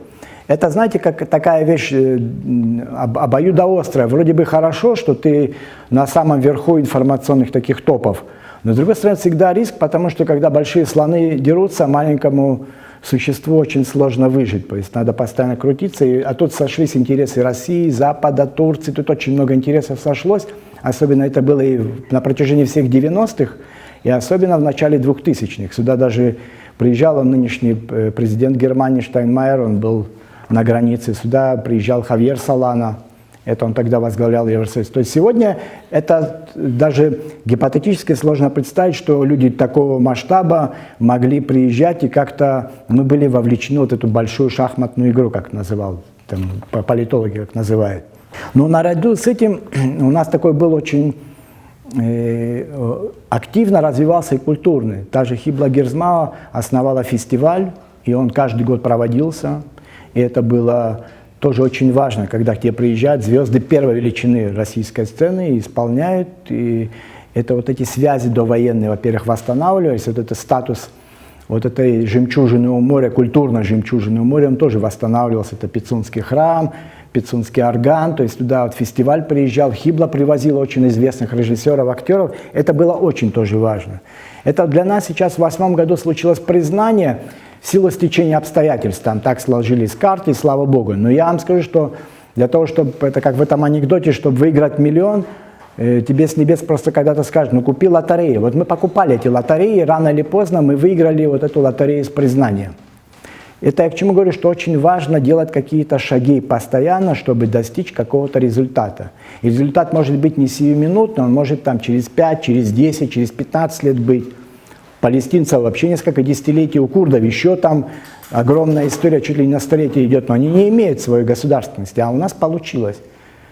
Speaker 1: Это, знаете, как такая вещь обоюдоострая. Вроде бы хорошо, что ты на самом верху информационных таких топов, но, с другой стороны, всегда риск, потому что, когда большие слоны дерутся, маленькому существу очень сложно выжить, то есть надо постоянно крутиться, а тут сошлись интересы России, Запада, Турции, тут очень много интересов сошлось, особенно это было и на протяжении всех 90-х, и особенно в начале 2000-х. Сюда даже приезжал нынешний президент Германии Штайнмайер, он был на границе, сюда приезжал Хавьер Солана, это он тогда возглавлял Евросоюз. То есть сегодня это даже гипотетически сложно представить, что люди такого масштаба могли приезжать и как-то, ну, были вовлечены в вот эту большую шахматную игру, как называл, там, политологи как называют. Но наряду с этим у нас такой был очень активно развивался и культурный. Та же Хибла Герзмава основала фестиваль, и он каждый год проводился, и это было... Тоже очень важно, когда к тебе приезжают звезды первой величины российской сцены и исполняют. И это вот эти связи довоенные, во-первых, восстанавливались, вот этот статус вот этой жемчужины у моря, культурной жемчужины у моря, он тоже восстанавливался. Это Пицунский храм, Пицунский орган, то есть туда вот фестиваль приезжал, Хибла привозила очень известных режиссеров, актеров. Это было очень тоже важно. Это для нас сейчас в 2008 году случилось признание в силу стечения обстоятельств. Там так сложились карты, и слава богу. Но я вам скажу, что для того, чтобы, это как в этом анекдоте, чтобы выиграть миллион, тебе с небес просто когда-то скажут, ну купи лотерею. Вот мы покупали эти лотереи, рано или поздно мы выиграли вот эту лотерею с признанием. Это я к чему говорю, что очень важно делать какие-то шаги постоянно, чтобы достичь какого-то результата. И результат может быть не сиюминутный, он может там через 5, через 10, через 15 лет быть. Палестинцев вообще несколько десятилетий, у курдов еще там огромная история, чуть ли не на столетие идет, но они не имеют своей государственности, а у нас получилось.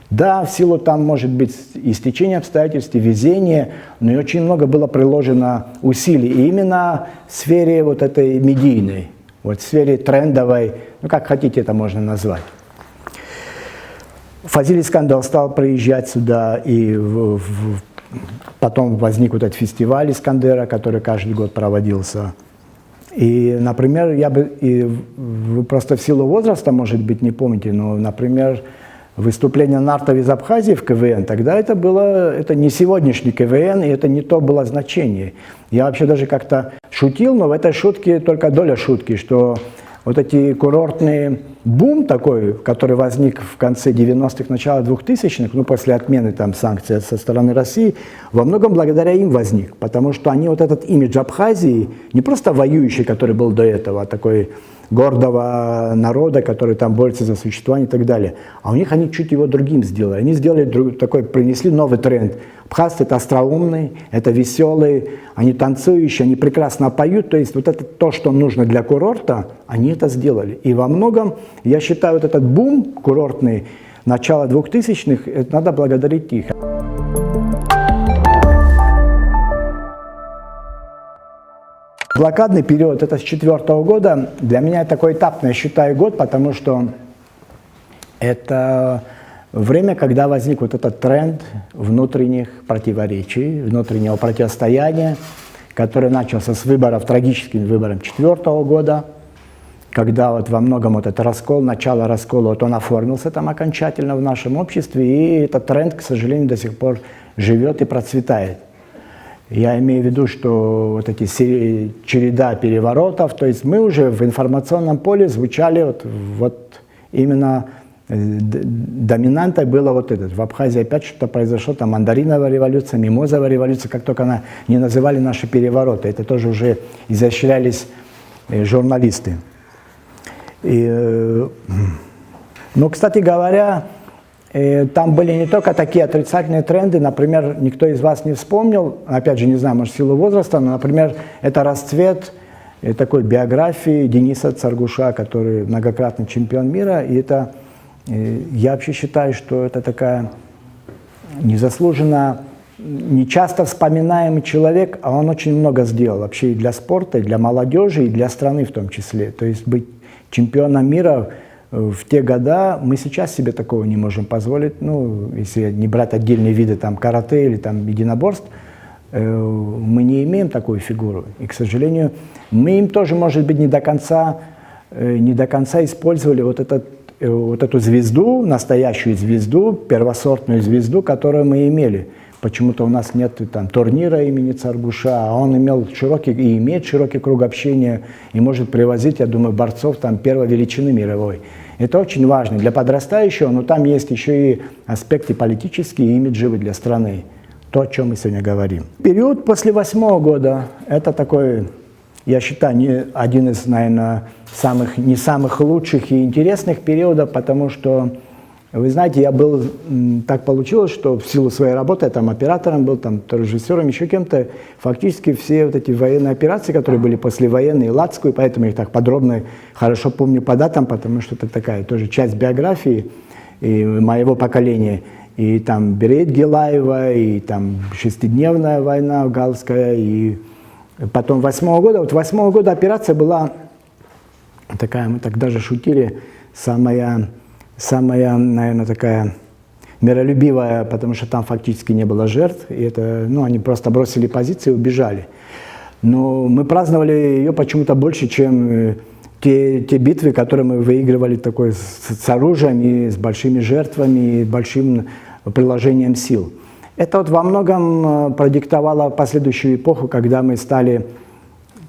Speaker 1: Да, в силу там может быть и стечение обстоятельств, и везение, но и очень много было приложено усилий, и именно в сфере вот этой медийной. Вот в сфере трендовой, ну как хотите это можно назвать. Фазиль Искандер стал приезжать сюда, и потом возник вот этот фестиваль Искандера, который каждый год проводился. И, например, вы просто в силу возраста, может быть, не помните, но, например, выступление нартов из Абхазии в КВН, тогда это не сегодняшний КВН, и это не то было значение. Я вообще даже как-то шутил, но в этой шутке только доля шутки, что вот эти курортный бум такой, который возник в конце 90-х, начало 2000-х, ну, после отмены там санкций со стороны России, во многом благодаря им возник, потому что они вот этот имидж Абхазии, не просто воюющий, который был до этого, а такой гордого народа, который там борется за существование и так далее. А у них они чуть его другим сделали. Они сделали такой, принесли новый тренд. Абхазцы — это остроумные, это веселые, они танцующие, они прекрасно поют. То есть вот это то, что нужно для курорта, они это сделали. И во многом, я считаю, вот этот бум курортный начала 2000-х, это надо благодарить их. Блокадный период, это с 2004 года, для меня такой этапный, я считаю, год, потому что это время, когда возник вот этот тренд внутренних противоречий, внутреннего противостояния, который начался с выборов, трагическим выбором 2004 года, когда вот во многом вот этот раскол, начало раскола, вот он оформился там окончательно в нашем обществе, и этот тренд, к сожалению, до сих пор живет и процветает. Я имею в виду, что вот эти череда переворотов, то есть мы уже в информационном поле звучали вот именно доминантой было вот этот. В Абхазии опять что-то произошло, там мандариновая революция, мимозовая революция, как только она не называли наши перевороты, это тоже уже изощрялись журналисты. Ну, кстати говоря, там были не только такие отрицательные тренды, например, никто из вас не вспомнил, опять же, не знаю, может, в силу возраста, но, например, это расцвет такой биографии Дениса Царгуша, который многократный чемпион мира, и это, я вообще считаю, что это такая незаслуженно, не часто вспоминаемый человек, а он очень много сделал вообще и для спорта, и для молодежи, и для страны в том числе. То есть быть чемпионом мира в те года мы сейчас себе такого не можем позволить, ну, если не брать отдельные виды там карате или там единоборств, мы не имеем такую фигуру. И, к сожалению, мы им тоже, может быть, не до конца использовали вот эту звезду, настоящую звезду, первосортную звезду, которую мы имели. Почему-то у нас нет там турнира имени Царгуша, а он имел широкий и имеет широкий круг общения и может привозить, я думаю, борцов там первой величины мировой. Это очень важно для подрастающего, но там есть еще и аспекты политические и имиджевые для страны. То, о чем мы сегодня говорим. Период после 2008 года – это такой, я считаю, один из, наверное, не самых лучших и интересных периодов, потому что, вы знаете, так получилось, что в силу своей работы, я там оператором был, там режиссером, еще кем-то, фактически все вот эти военные операции, которые были послевоенные, ладскую, поэтому я их так подробно, хорошо помню по датам, потому что это такая тоже часть биографии и моего поколения. И там Берет Гилаева, и там шестидневная война Галская, и потом 2008 года. Вот 2008 года операция была такая, мы так даже шутили, самая, наверное, такая миролюбивая, потому что там фактически не было жертв, и это, ну, они просто бросили позиции и убежали. Но мы праздновали ее почему-то больше, чем те битвы, которые мы выигрывали такой с оружием и с большими жертвами, и большим приложением сил. Это вот во многом продиктовало последующую эпоху, когда мы стали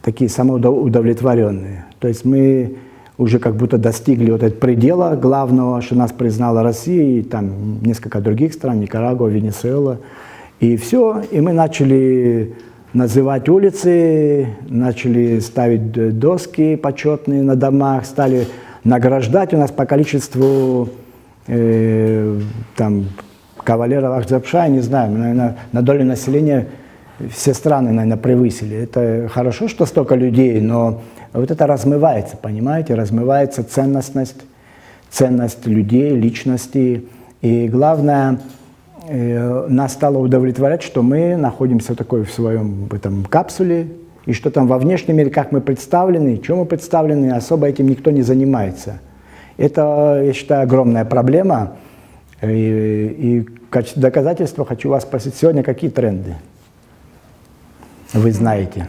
Speaker 1: такие самоудовлетворенные. То есть мы уже как будто достигли вот этого предела главного, что нас признала Россия, и там несколько других стран, Никарагуа, Венесуэла. И все, и мы начали называть улицы, начали ставить доски почетные на домах, стали награждать у нас по количеству там, кавалеров Ахджапша, не знаю, наверное, на долю населения все страны, наверное, превысили. Это хорошо, что столько людей, но вот это размывается, понимаете, размывается ценность людей, личности. И главное, нас стало удовлетворять, что мы находимся такой в своем в этом капсуле, и что там во внешнем мире, как мы представлены, чем мы представлены, особо этим никто не занимается. Это, я считаю, огромная проблема. И в качестве доказательства хочу вас спросить сегодня, какие тренды вы знаете?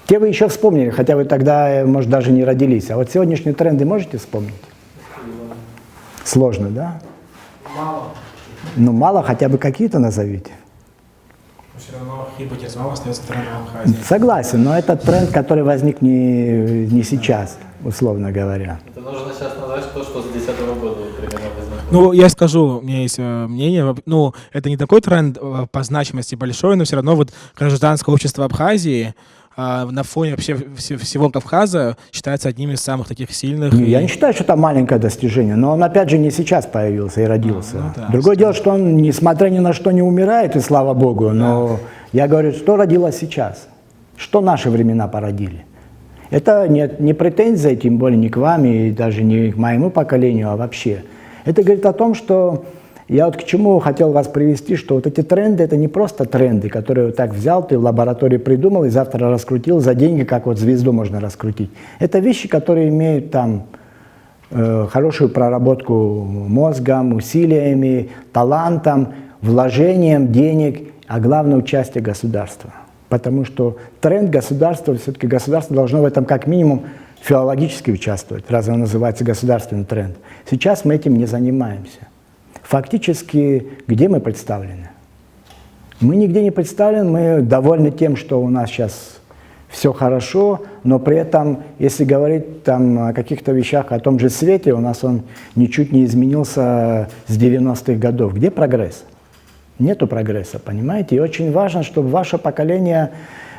Speaker 1: Те вы еще вспомнили, хотя вы тогда, может, даже не родились. А вот сегодняшние тренды можете вспомнить? Сложно, да?
Speaker 6: Мало.
Speaker 1: Ну, мало, хотя бы какие-то назовите.
Speaker 6: Все равно гипотеза остается трендом Абхазии.
Speaker 1: Согласен, но это тренд, который возник не сейчас, условно говоря.
Speaker 3: Это нужно сейчас назвать то, что с 2010 года примерно возникло.
Speaker 6: Ну, я скажу, у меня есть мнение. Ну, это не такой тренд по значимости большой, но все равно вот гражданское общество Абхазии на фоне вообще всего Кавказа считается одним из самых таких сильных.
Speaker 1: Я не считаю, что это маленькое достижение, но он опять же не сейчас появился и родился.
Speaker 6: Ну да,
Speaker 1: Другое дело, что он, несмотря ни на что, не умирает, и слава богу, но я говорю, что родилось сейчас, что наши времена породили. Это не претензия, тем более не к вам и даже не к моему поколению, а вообще. Это говорит о том, что я вот к чему хотел вас привести, что вот эти тренды, это не просто тренды, которые вот так взял, ты в лаборатории придумал и завтра раскрутил за деньги, как вот звезду можно раскрутить. Это вещи, которые имеют там хорошую проработку мозгом, усилиями, талантом, вложением денег, а главное участие государства. Потому что тренд государства, все-таки государство должно в этом как минимум филологически участвовать, раз оно называется государственный тренд. Сейчас мы этим не занимаемся. Фактически, где мы представлены? Мы нигде не представлены, мы довольны тем, что у нас сейчас все хорошо, но при этом, если говорить там о каких-то вещах, о том же свете, у нас он ничуть не изменился с 90-х годов. Где прогресс? Нету прогресса, понимаете? И очень важно, чтобы ваше поколение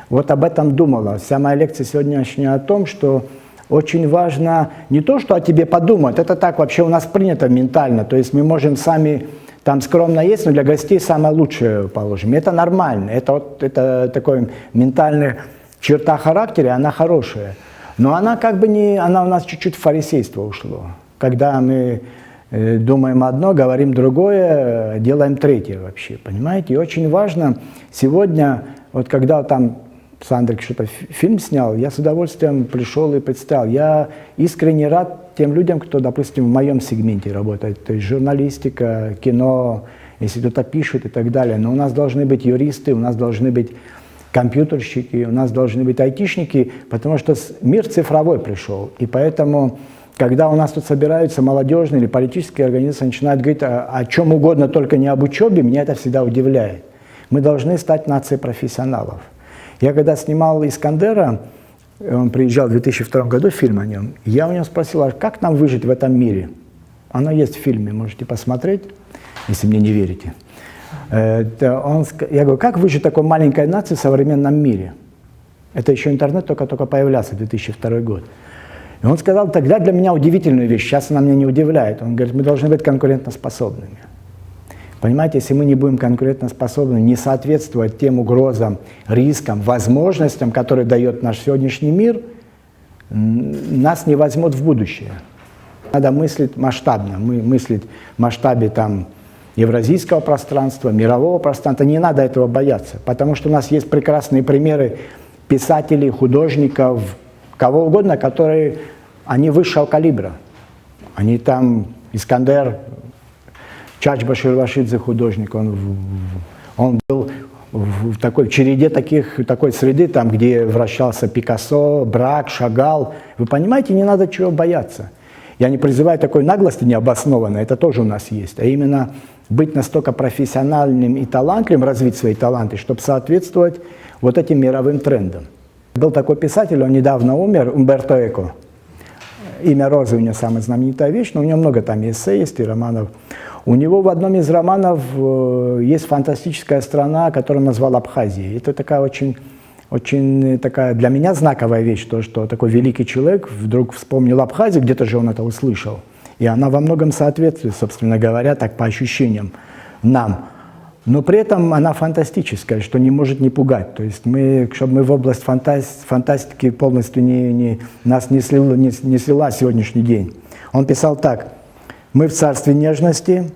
Speaker 1: вот об этом думало. Вся моя лекция сегодняшняя о том, что очень важно не то, что о тебе подумают, это так вообще у нас принято ментально, то есть мы можем сами там скромно есть, но для гостей самое лучшее положим. Это нормально, это такой ментальная черта характера, она хорошая. Но она как бы не, она у нас чуть-чуть в фарисейство ушло. Когда мы думаем одно, говорим другое, делаем третье вообще, понимаете? И очень важно сегодня, вот когда там Сандрик что-то фильм снял, я с удовольствием пришел и представил. Я искренне рад тем людям, кто, допустим, в моем сегменте работает. То есть журналистика, кино, если кто-то пишет и так далее. Но у нас должны быть юристы, у нас должны быть компьютерщики, у нас должны быть айтишники, потому что мир цифровой пришел. И поэтому, когда у нас тут собираются молодежные или политические организации, начинают говорить о чем угодно, только не об учебе, меня это всегда удивляет. Мы должны стать нацией профессионалов. Я когда снимал «Искандера», он приезжал в 2002 году, фильм о нем, я у него спросил, а как нам выжить в этом мире? Оно есть в фильме, можете посмотреть, если мне не верите. Я говорю, как выжить такой маленькой нации в современном мире? Это еще интернет только появлялся, 2002 год. И он сказал тогда для меня удивительную вещь, сейчас она меня не удивляет. Он говорит, мы должны быть конкурентоспособными. Понимаете, если мы не будем конкурентоспособны, не соответствовать тем угрозам, рискам, возможностям, которые дает наш сегодняшний мир, нас не возьмут в будущее. Надо мыслить масштабно, мыслить в масштабе там, евразийского пространства, мирового пространства. Не надо этого бояться, потому что у нас есть прекрасные примеры писателей, художников, кого угодно, которые, они высшего калибра. Они там, Искандер, Чач Башир Вашидзе художник, он был в такой череде такой среды, там, где вращался Пикассо, Брак, Шагал. Вы понимаете, не надо чего бояться. Я не призываю такой наглости необоснованной, это тоже у нас есть, а именно быть настолько профессиональным и талантливым, развить свои таланты, чтобы соответствовать вот этим мировым трендам. Был такой писатель, он недавно умер, Умберто Эко. «Имя розы» у него самая знаменитая вещь, но у него много там эссе есть и романов. У него в одном из романов есть фантастическая страна, которую он назвал Абхазией. Это такая очень такая для меня знаковая вещь, то, что такой великий человек вдруг вспомнил Абхазию, где-то же он это услышал. И она во многом соответствует, собственно говоря, так по ощущениям нам. Но при этом она фантастическая, что не может не пугать. То есть чтобы мы в область фантастики полностью нас не слила сегодняшний день. Он писал так: «Мы в царстве нежности.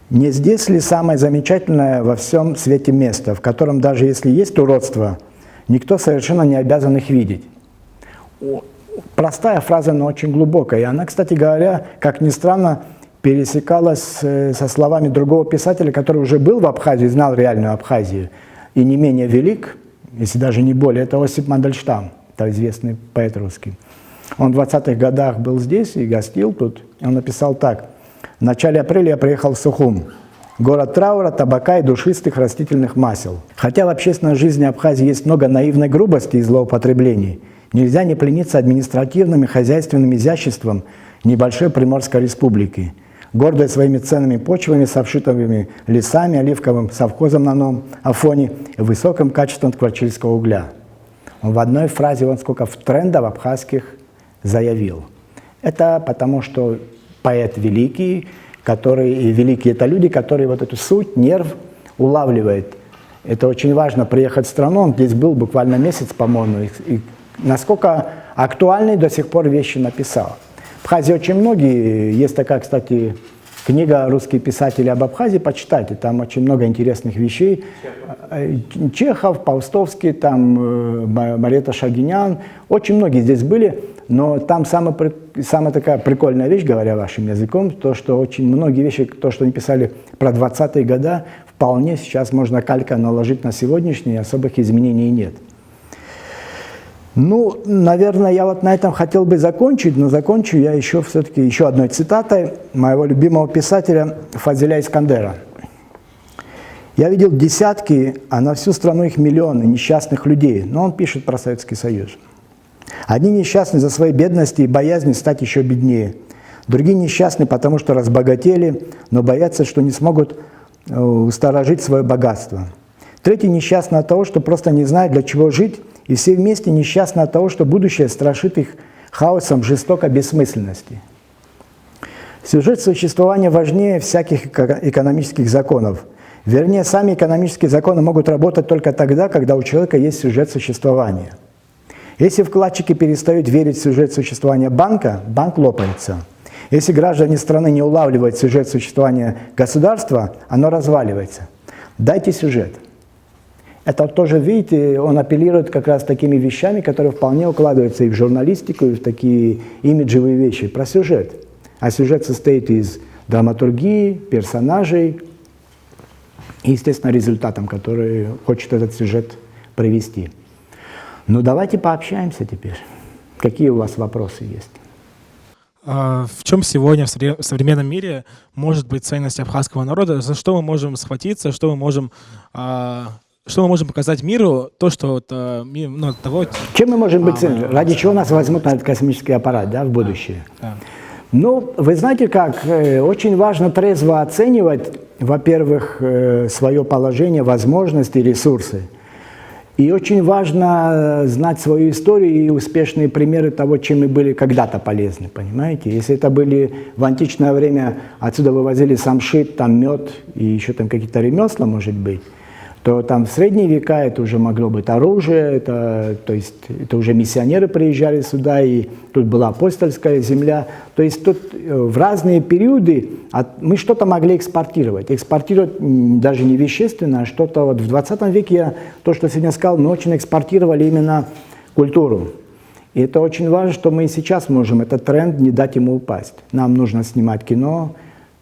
Speaker 1: Не здесь ли самое замечательное во всем свете место, в котором даже если есть уродство, никто совершенно не обязан их видеть?» Простая фраза, но очень глубокая. И она, кстати говоря, как ни странно, пересекалась со словами другого писателя, который уже был в Абхазии, знал реальную Абхазию, и не менее велик, если даже не более, это Осип Мандельштам, это известный поэт русский. Он в 20-х годах был здесь и гостил тут. Он написал так: «В начале апреля я приехал в Сухум, город траура, табака и душистых растительных масел. Хотя в общественной жизни Абхазии есть много наивной грубости и злоупотреблений, нельзя не плениться административным и хозяйственным изяществом небольшой Приморской республики, гордой своими ценными почвами с обшитыми лесами, оливковым совхозом на новом Афоне и высоким качеством ткварчильского угля». Он в одной фразе сколько трендов абхазских заявил. Это потому, что поэт великий, и великие это люди, которые вот эту суть, нерв улавливают. Это очень важно, приехать в страну, он здесь был буквально месяц, по-моему, и насколько актуальные до сих пор вещи написал. В Абхазии очень многие, есть такая, кстати, книга «Русские писатели об Абхазии», почитайте, там очень много интересных вещей. Чехов, Паустовский, там Марета Шагинян, очень многие здесь были, но там самая такая прикольная вещь, говоря вашим языком, то, что очень многие вещи, то, что они писали про 20-е годы, вполне сейчас можно калька наложить на сегодняшние, особых изменений нет. Ну, наверное, я вот на этом хотел бы закончить, но закончу я еще одной цитатой моего любимого писателя Фазиля Искандера. «Я видел десятки, а на всю страну их миллионы несчастных людей», но он пишет про Советский Союз. «Одни несчастны за свои бедности и боязнь стать еще беднее, другие несчастны, потому что разбогатели, но боятся, что не смогут усторожить свое богатство. Третьи несчастны от того, что просто не знают, для чего жить, и все вместе несчастны от того, что будущее страшит их хаосом жестокой бессмысленности. Сюжет существования важнее всяких экономических законов. Вернее, сами экономические законы могут работать только тогда, когда у человека есть сюжет существования. Если вкладчики перестают верить в сюжет существования банка, банк лопается. Если граждане страны не улавливают сюжет существования государства, оно разваливается. Дайте сюжет». Это тоже, видите, он апеллирует как раз такими вещами, которые вполне укладываются и в журналистику, и в такие имиджевые вещи, про сюжет. А сюжет состоит из драматургии, персонажей и, естественно, результатом, который хочет этот сюжет привести. Ну, давайте пообщаемся теперь. Какие у вас вопросы есть?
Speaker 6: В чем сегодня в современном мире может быть ценность абхазского народа? За что мы можем схватиться, что мы можем показать миру, то, что того...
Speaker 1: Чем мы можем быть ценны? Ради чего нас возьмут на этот космический аппарат, да, в будущее?
Speaker 6: Да.
Speaker 1: Ну, вы знаете как, очень важно трезво оценивать, во-первых, свое положение, возможности, ресурсы. И очень важно знать свою историю и успешные примеры того, чем мы были когда-то полезны, понимаете? Если это были в античное время, отсюда вывозили самшит, там мед и еще там какие-то ремесла, может быть, то там в средние века это уже могло быть оружие, то есть это уже миссионеры приезжали сюда, и тут была апостольская земля. То есть тут в разные периоды мы что-то могли экспортировать. Экспортировать даже не вещественно, а что-то вот в 20 веке, то, что сегодня сказал, мы очень экспортировали именно культуру. И это очень важно, что мы и сейчас можем этот тренд не дать ему упасть. Нам нужно снимать кино,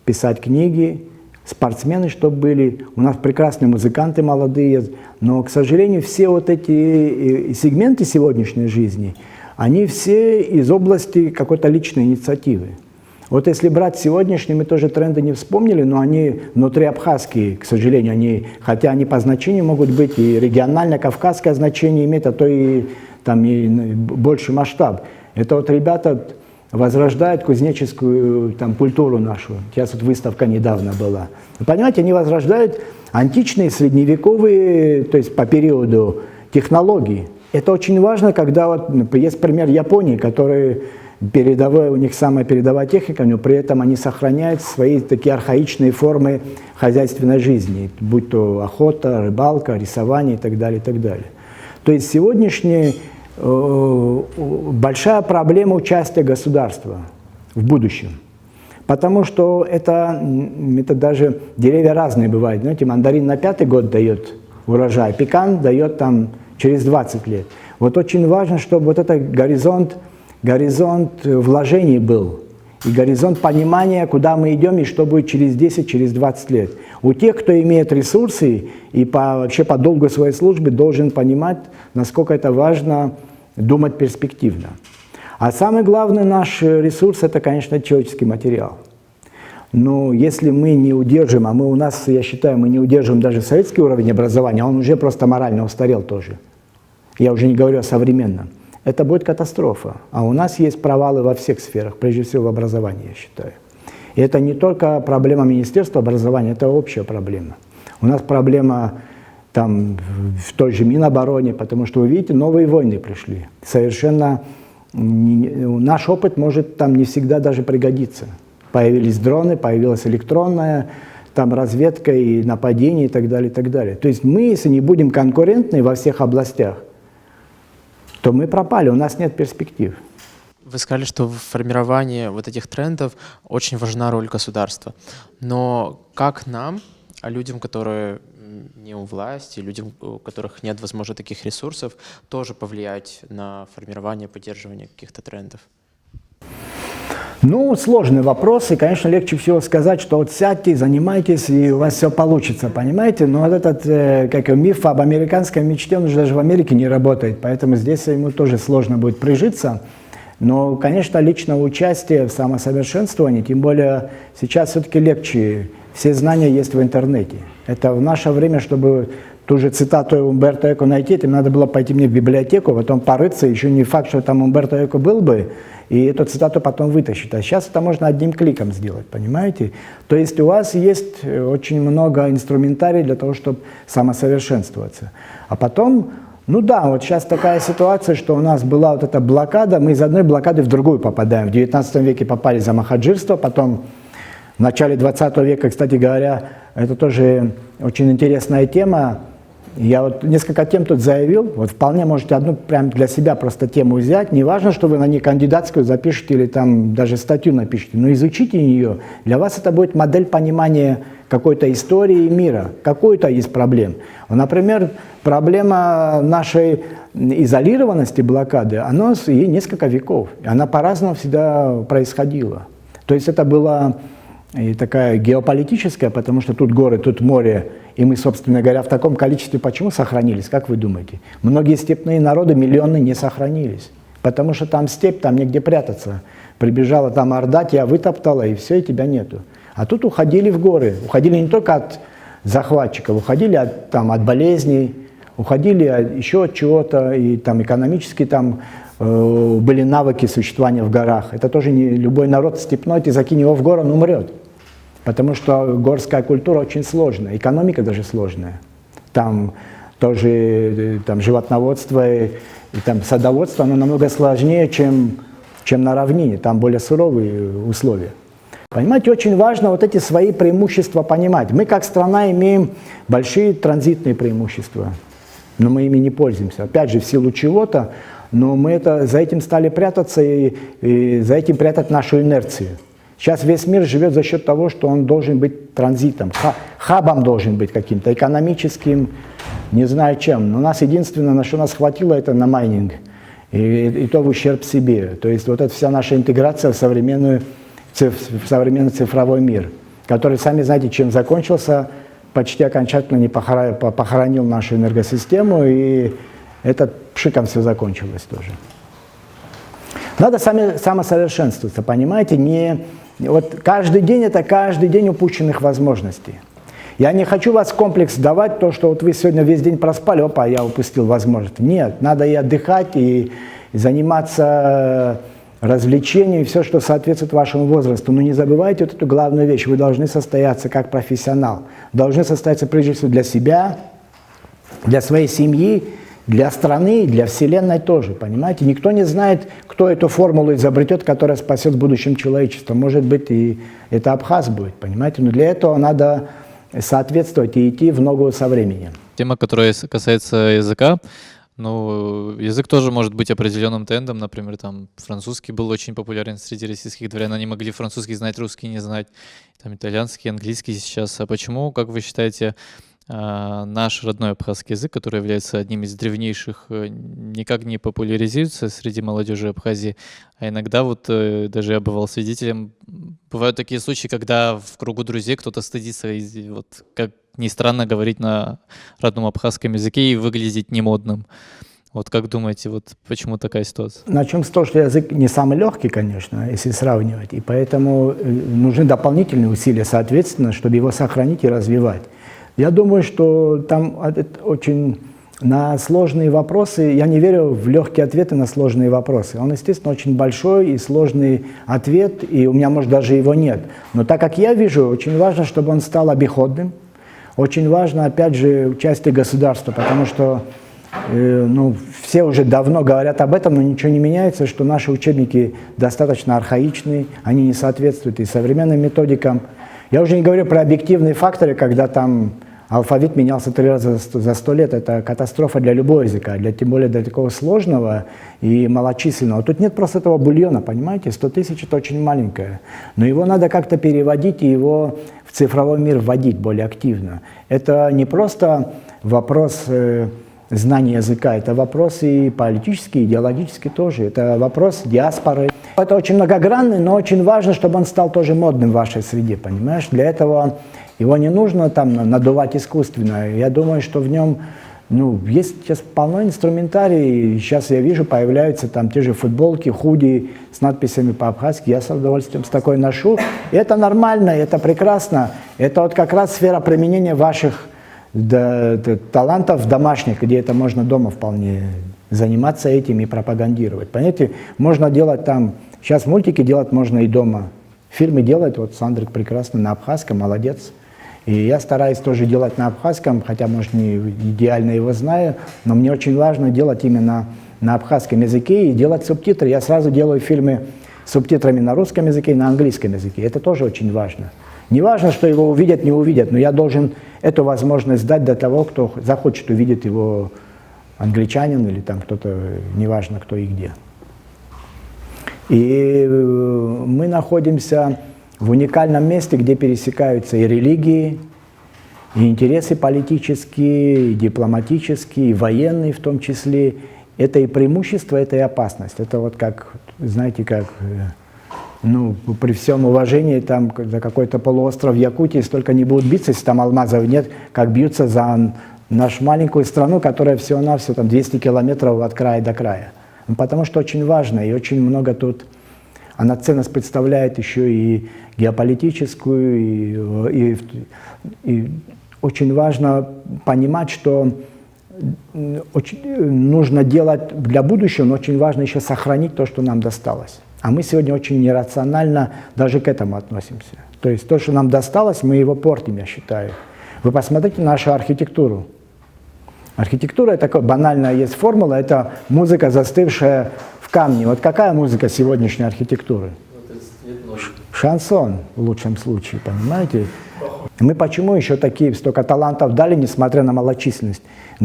Speaker 1: писать книги, спортсмены, чтобы были, у нас прекрасные музыканты молодые, но, к сожалению, все вот эти сегменты сегодняшней жизни, они все из области какой-то личной инициативы. Вот если брать сегодняшние, мы тоже тренды не вспомнили, но они внутриабхазские, к сожалению, они, хотя они по значению могут быть и регионально-кавказское значение имеют, а то и, там, и больший масштаб. Это вот ребята возрождают кузнеческую там, культуру нашу. Сейчас вот выставка недавно была. Вы понимаете, они возрождают античные, средневековые, то есть по периоду технологии. Это очень важно, когда вот, есть пример Японии, который передовая, у них самая передовая техника, но при этом они сохраняют свои такие архаичные формы хозяйственной жизни, будь то охота, рыбалка, рисование и так далее, и так далее. То есть сегодняшняя большая проблема участия государства в будущем. Потому что это даже деревья разные бывают. Знаете, мандарин на 5-й год дает урожай, пекан дает там через 20 лет. Вот очень важно, чтобы вот этот горизонт вложений был. И горизонт понимания, куда мы идем и что будет через 10, через 20 лет. У тех, кто имеет ресурсы и вообще по долгу своей службы должен понимать, насколько это важно думать перспективно. А самый главный наш ресурс – это, конечно, человеческий материал. Но если мы не удержим, у нас, я считаю, мы не удержим даже советский уровень образования, он уже просто морально устарел тоже. Я уже не говорю о современном. Это будет катастрофа. А у нас есть провалы во всех сферах, прежде всего в образовании, я считаю. И это не только проблема Министерства образования, это общая проблема. У нас проблема там, в той же Минобороне, потому что, вы видите, новые войны пришли. Совершенно наш опыт может там не всегда даже пригодиться. Появились дроны, появилась электронная там, разведка и нападения и так далее, и так далее. То есть мы, если не будем конкурентны во всех областях, то мы пропали, у нас нет перспектив.
Speaker 5: Вы сказали, что в формировании вот этих трендов очень важна роль государства. Но как нам, людям, которые не у власти, людям, у которых нет, возможно, таких ресурсов, тоже повлиять на формирование, поддерживание каких-то трендов?
Speaker 1: Ну, сложный вопрос, и, конечно, легче всего сказать, что вот сядьте, занимайтесь, и у вас все получится, понимаете? Но вот этот миф об американской мечте, он уже даже в Америке не работает, поэтому здесь ему тоже сложно будет прижиться. Но, конечно, личное участие в самосовершенствовании, тем более сейчас все-таки легче, все знания есть в интернете. Это в наше время, чтобы ту же цитату Умберто Эко найти, им надо было пойти мне в библиотеку, потом порыться, еще не факт, что там Умберто Эко был бы, и эту цитату потом вытащить. А сейчас это можно одним кликом сделать, понимаете? То есть у вас есть очень много инструментарий для того, чтобы самосовершенствоваться. А потом, ну да, вот сейчас такая ситуация, что у нас была вот эта блокада, мы из одной блокады в другую попадаем. В 19 веке попали за махаджирство, потом в начале 20 века, кстати говоря, это тоже очень интересная тема. Я вот несколько тем тут заявил, вот вполне можете одну прям для себя просто тему взять, не важно, что вы на ней кандидатскую запишете или там даже статью напишите, но изучите ее, для вас это будет модель понимания какой-то истории мира, какой-то из проблем. Например, проблема нашей изолированности, блокады, она ей несколько веков, она по-разному всегда происходила. То есть это была и такая геополитическая, потому что тут горы, тут море, и мы, собственно говоря, в таком количестве почему сохранились, как вы думаете? Многие степные народы, миллионы, не сохранились, потому что там степь, там негде прятаться. Прибежала там орда, тебя вытоптала, и все, и тебя нету. А тут уходили в горы, уходили не только от захватчиков, уходили от болезней, уходили еще от чего-то, и там экономически там были навыки существования в горах. Это тоже не любой народ степной, ты закинь его в гору, он умрет. Потому что горская культура очень сложная, экономика даже сложная. Там тоже там, животноводство и там, садоводство, оно намного сложнее, чем на равнине, там более суровые условия. Понимаете, очень важно вот эти свои преимущества понимать. Мы как страна имеем большие транзитные преимущества, но мы ими не пользуемся. Опять же, в силу чего-то, но мы за этим стали прятаться и за этим прятать нашу инерцию. Сейчас весь мир живет за счет того, что он должен быть транзитом, хабом должен быть каким-то, экономическим, не знаю чем. Но у нас единственное, на что нас хватило, это на майнинг. И то в ущерб себе. То есть вот эта вся наша интеграция в современный цифровой мир. который, сами знаете, чем закончился, почти окончательно не похоронил нашу энергосистему, и это пшиком все закончилось тоже. Надо самосовершенствоваться, понимаете? Вот каждый день это каждый день упущенных возможностей. Я не хочу вас в комплекс давать, то, что вот вы сегодня весь день проспали, опа, я упустил возможность. Нет, надо и отдыхать, и заниматься развлечением, и все, что соответствует вашему возрасту. Но не забывайте вот эту главную вещь. Вы должны состояться как профессионал. Должны состояться прежде всего для себя, для своей семьи, для страны, для Вселенной тоже, понимаете? Никто не знает, кто эту формулу изобретет, которая спасет в будущем человечество. Может быть, и это Абхаз будет, понимаете? Но для этого надо соответствовать и идти в ногу со временем.
Speaker 4: Тема, которая касается языка, ну, язык тоже может быть определенным трендом. Например, там французский был очень популярен среди российских дворян. Они могли французский знать, русский не знать. Там итальянский, английский сейчас. А почему, как вы считаете, наш родной абхазский язык, который является одним из древнейших, никак не популяризируется среди молодежи Абхазии, а иногда вот даже я бывал свидетелем, бывают такие случаи, когда в кругу друзей кто-то стыдится, вот, как ни странно, говорить на родном абхазском языке и выглядеть немодным. Вот как думаете, вот почему такая ситуация?
Speaker 1: Начнем с того, что язык не самый легкий, конечно, если сравнивать, и поэтому нужны дополнительные усилия, соответственно, чтобы его сохранить и развивать. Я думаю, что там очень на сложные вопросы, я не верю в легкие ответы на сложные вопросы. Он, естественно, очень большой и сложный ответ, и у меня, может, даже его нет. Но так как я вижу, очень важно, чтобы он стал обиходным. Очень важно, опять же, участие государства, потому что все уже давно говорят об этом, но ничего не меняется, что наши учебники достаточно архаичны, они не соответствуют и современным методикам. Я уже не говорю про объективные факторы, когда там алфавит менялся 3 раза за 100 лет. Это катастрофа для любого языка, тем более для такого сложного и малочисленного. Тут нет просто этого бульона, понимаете? 100 тысяч – это очень маленькое. Но его надо как-то переводить и его в цифровой мир вводить более активно. Это не просто вопрос знания языка, это вопрос и политический, и идеологический тоже. Это вопрос диаспоры. Это очень многогранный, но очень важно, чтобы он стал тоже модным в вашей среде, понимаешь? Для этого его не нужно там надувать искусственно. Я думаю, что в нем есть сейчас полно инструментарий. Сейчас я вижу, появляются там те же футболки, худи с надписями по-абхазски. Я с удовольствием с такой ношу. И это нормально, это прекрасно. Это вот как раз сфера применения ваших талантов домашних, где это можно дома вполне заниматься этим и пропагандировать. Понимаете, можно делать там, сейчас мультики делать можно и дома. Фильмы делать, вот Сандрик прекрасно на абхазском, молодец. И я стараюсь тоже делать на абхазском, хотя, может, не идеально его знаю, но мне очень важно делать именно на абхазском языке и делать субтитры. Я сразу делаю фильмы с субтитрами на русском языке и на английском языке. Это тоже очень важно. Не важно, что его увидят, не увидят, но я должен эту возможность дать для того, кто захочет увидеть его, англичанин или там кто-то, неважно кто и где. И мы находимся в уникальном месте, где пересекаются и религии, и интересы политические, и дипломатические, и военные в том числе. Это и преимущество, это и опасность. Это вот как, знаете, как, при всем уважении, там за какой-то полуостров Якутии столько не будут биться, если там алмазов нет, как бьются за нашу маленькую страну, которая всего-навсего там 200 километров от края до края. Потому что очень важно, и очень много тут, она ценность представляет еще и геополитическую, и очень важно понимать, что нужно делать для будущего, но очень важно еще сохранить то, что нам досталось. А мы сегодня очень нерационально даже к этому относимся. То есть то, что нам досталось, мы его портим, я считаю. Вы посмотрите нашу архитектуру. Архитектура – такая банальная есть формула, это музыка, застывшая в камне. Вот какая музыка сегодняшней архитектуры? Шансон в лучшем случае, понимаете? Мы почему еще такие столько талантов дали, несмотря на малочисленность?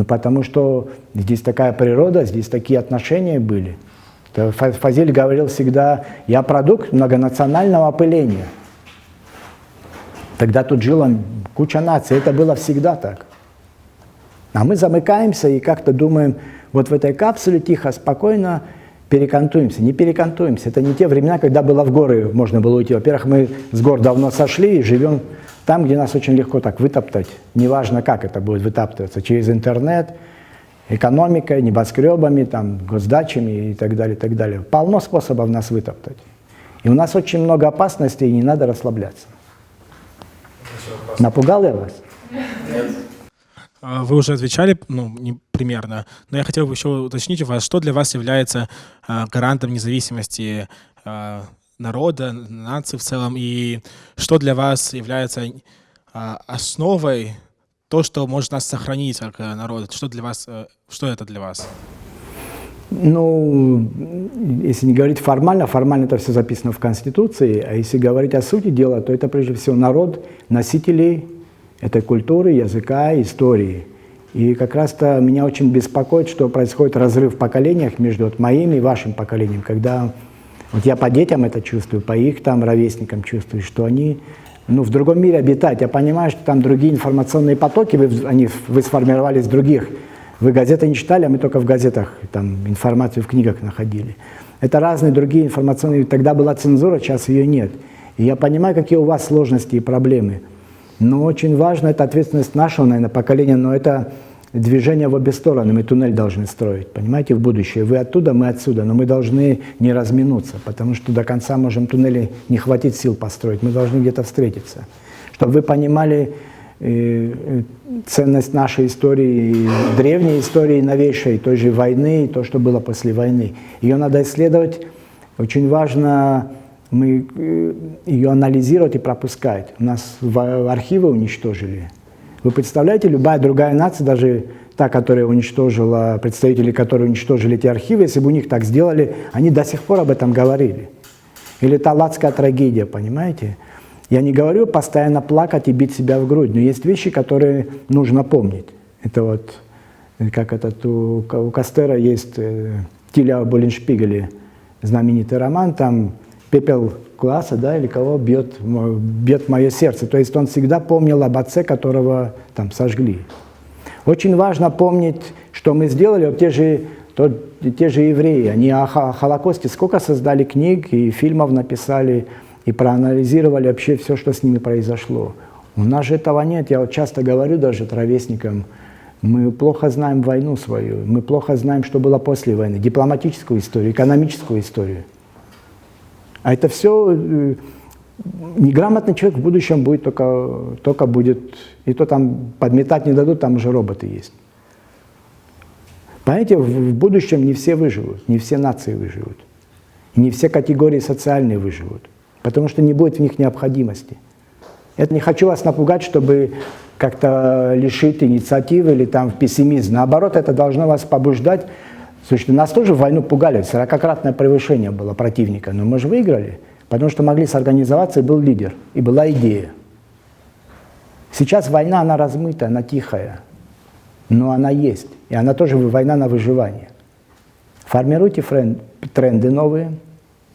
Speaker 1: Потому что здесь такая природа, здесь такие отношения были. Фазиль говорил всегда, я продукт многонационального опыления. Тогда тут жило куча наций, это было всегда так. А мы замыкаемся и как-то думаем, вот в этой капсуле тихо, спокойно перекантуемся. Не перекантуемся. Это не те времена, когда было в горы можно было уйти. Во-первых, мы с гор давно сошли и живем там, где нас очень легко так вытоптать. Неважно, как это будет вытаптываться. Через интернет, экономикой, небоскребами, там, госдачами и так далее, и так далее. Полно способов нас вытоптать. И у нас очень много опасностей, и не надо расслабляться. Напугал я вас?
Speaker 6: Вы уже отвечали, примерно, но я хотел бы еще уточнить у вас, что для вас является гарантом независимости народа, нации в целом, и что для вас является основой, то, что может нас сохранить как народ, что это для вас?
Speaker 1: Ну, если не говорить формально, формально это все записано в Конституции, а если говорить о сути дела, то это прежде всего народ, носителей этой культуры, языка, истории. И как раз-то меня очень беспокоит, что происходит разрыв в поколениях между моим и вашим поколением, когда вот я по детям это чувствую, по их там ровесникам чувствую, что они в другом мире обитают. Я понимаю, что там другие информационные потоки, вы сформировали из других. Вы газеты не читали, а мы только в газетах там информацию в книгах находили. Это разные другие информационные. Тогда была цензура, сейчас ее нет. И я понимаю, какие у вас сложности и проблемы. Но очень важно, это ответственность нашего, наверное, поколения, но это движение в обе стороны. Мы туннель должны строить, понимаете, в будущее. Вы оттуда, мы отсюда, но мы должны не разминуться, потому что до конца можем туннели не хватит сил построить. Мы должны где-то встретиться. Чтобы вы понимали ценность нашей истории, древней истории, новейшей, той же войны, то, что было после войны. Ее надо исследовать. Очень важно ее анализировать и пропускать. У нас архивы уничтожили. Вы представляете, любая другая нация, даже та, которая уничтожила, представители, которые уничтожили эти архивы, если бы у них так сделали, они до сих пор об этом говорили. Или Талатская трагедия, понимаете? Я не говорю постоянно плакать и бить себя в грудь, но есть вещи, которые нужно помнить. Это вот, как у Костера есть Тиля Болленшпигеля, знаменитый роман, там пепел класса, да, или кого бьет мое сердце. То есть он всегда помнил об отце, которого там сожгли. Очень важно помнить, что мы сделали, вот те же евреи, они о Холокосте сколько создали книг и фильмов написали, и проанализировали вообще все, что с ними произошло. У нас же этого нет. Я вот часто говорю даже ровесникам, мы плохо знаем войну свою, мы плохо знаем, что было после войны, дипломатическую историю, экономическую историю. А это все неграмотный человек в будущем будет только будет, и то там подметать не дадут, там уже роботы есть. Понимаете, в будущем не все выживут, не все нации выживут, и не все категории социальные выживут. Потому что не будет в них необходимости. Я не хочу вас напугать, чтобы как-то лишить инициативы или там пессимизм. Наоборот, это должно вас побуждать. Слушайте, нас тоже в войну пугали, 40-кратное превышение было противника, но мы же выиграли, потому что могли сорганизоваться, и был лидер, и была идея. Сейчас война, она размытая, она тихая, но она есть, и она тоже война на выживание. Формируйте тренды новые.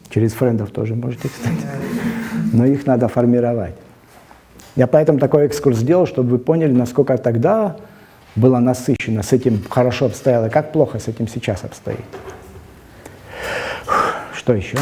Speaker 1: Через френдов тоже можете, кстати. Но их надо формировать. Я поэтому такой экскурс сделал, чтобы вы поняли, насколько тогда было насыщенно, с этим хорошо обстояло, как плохо с этим сейчас обстоит. Что еще?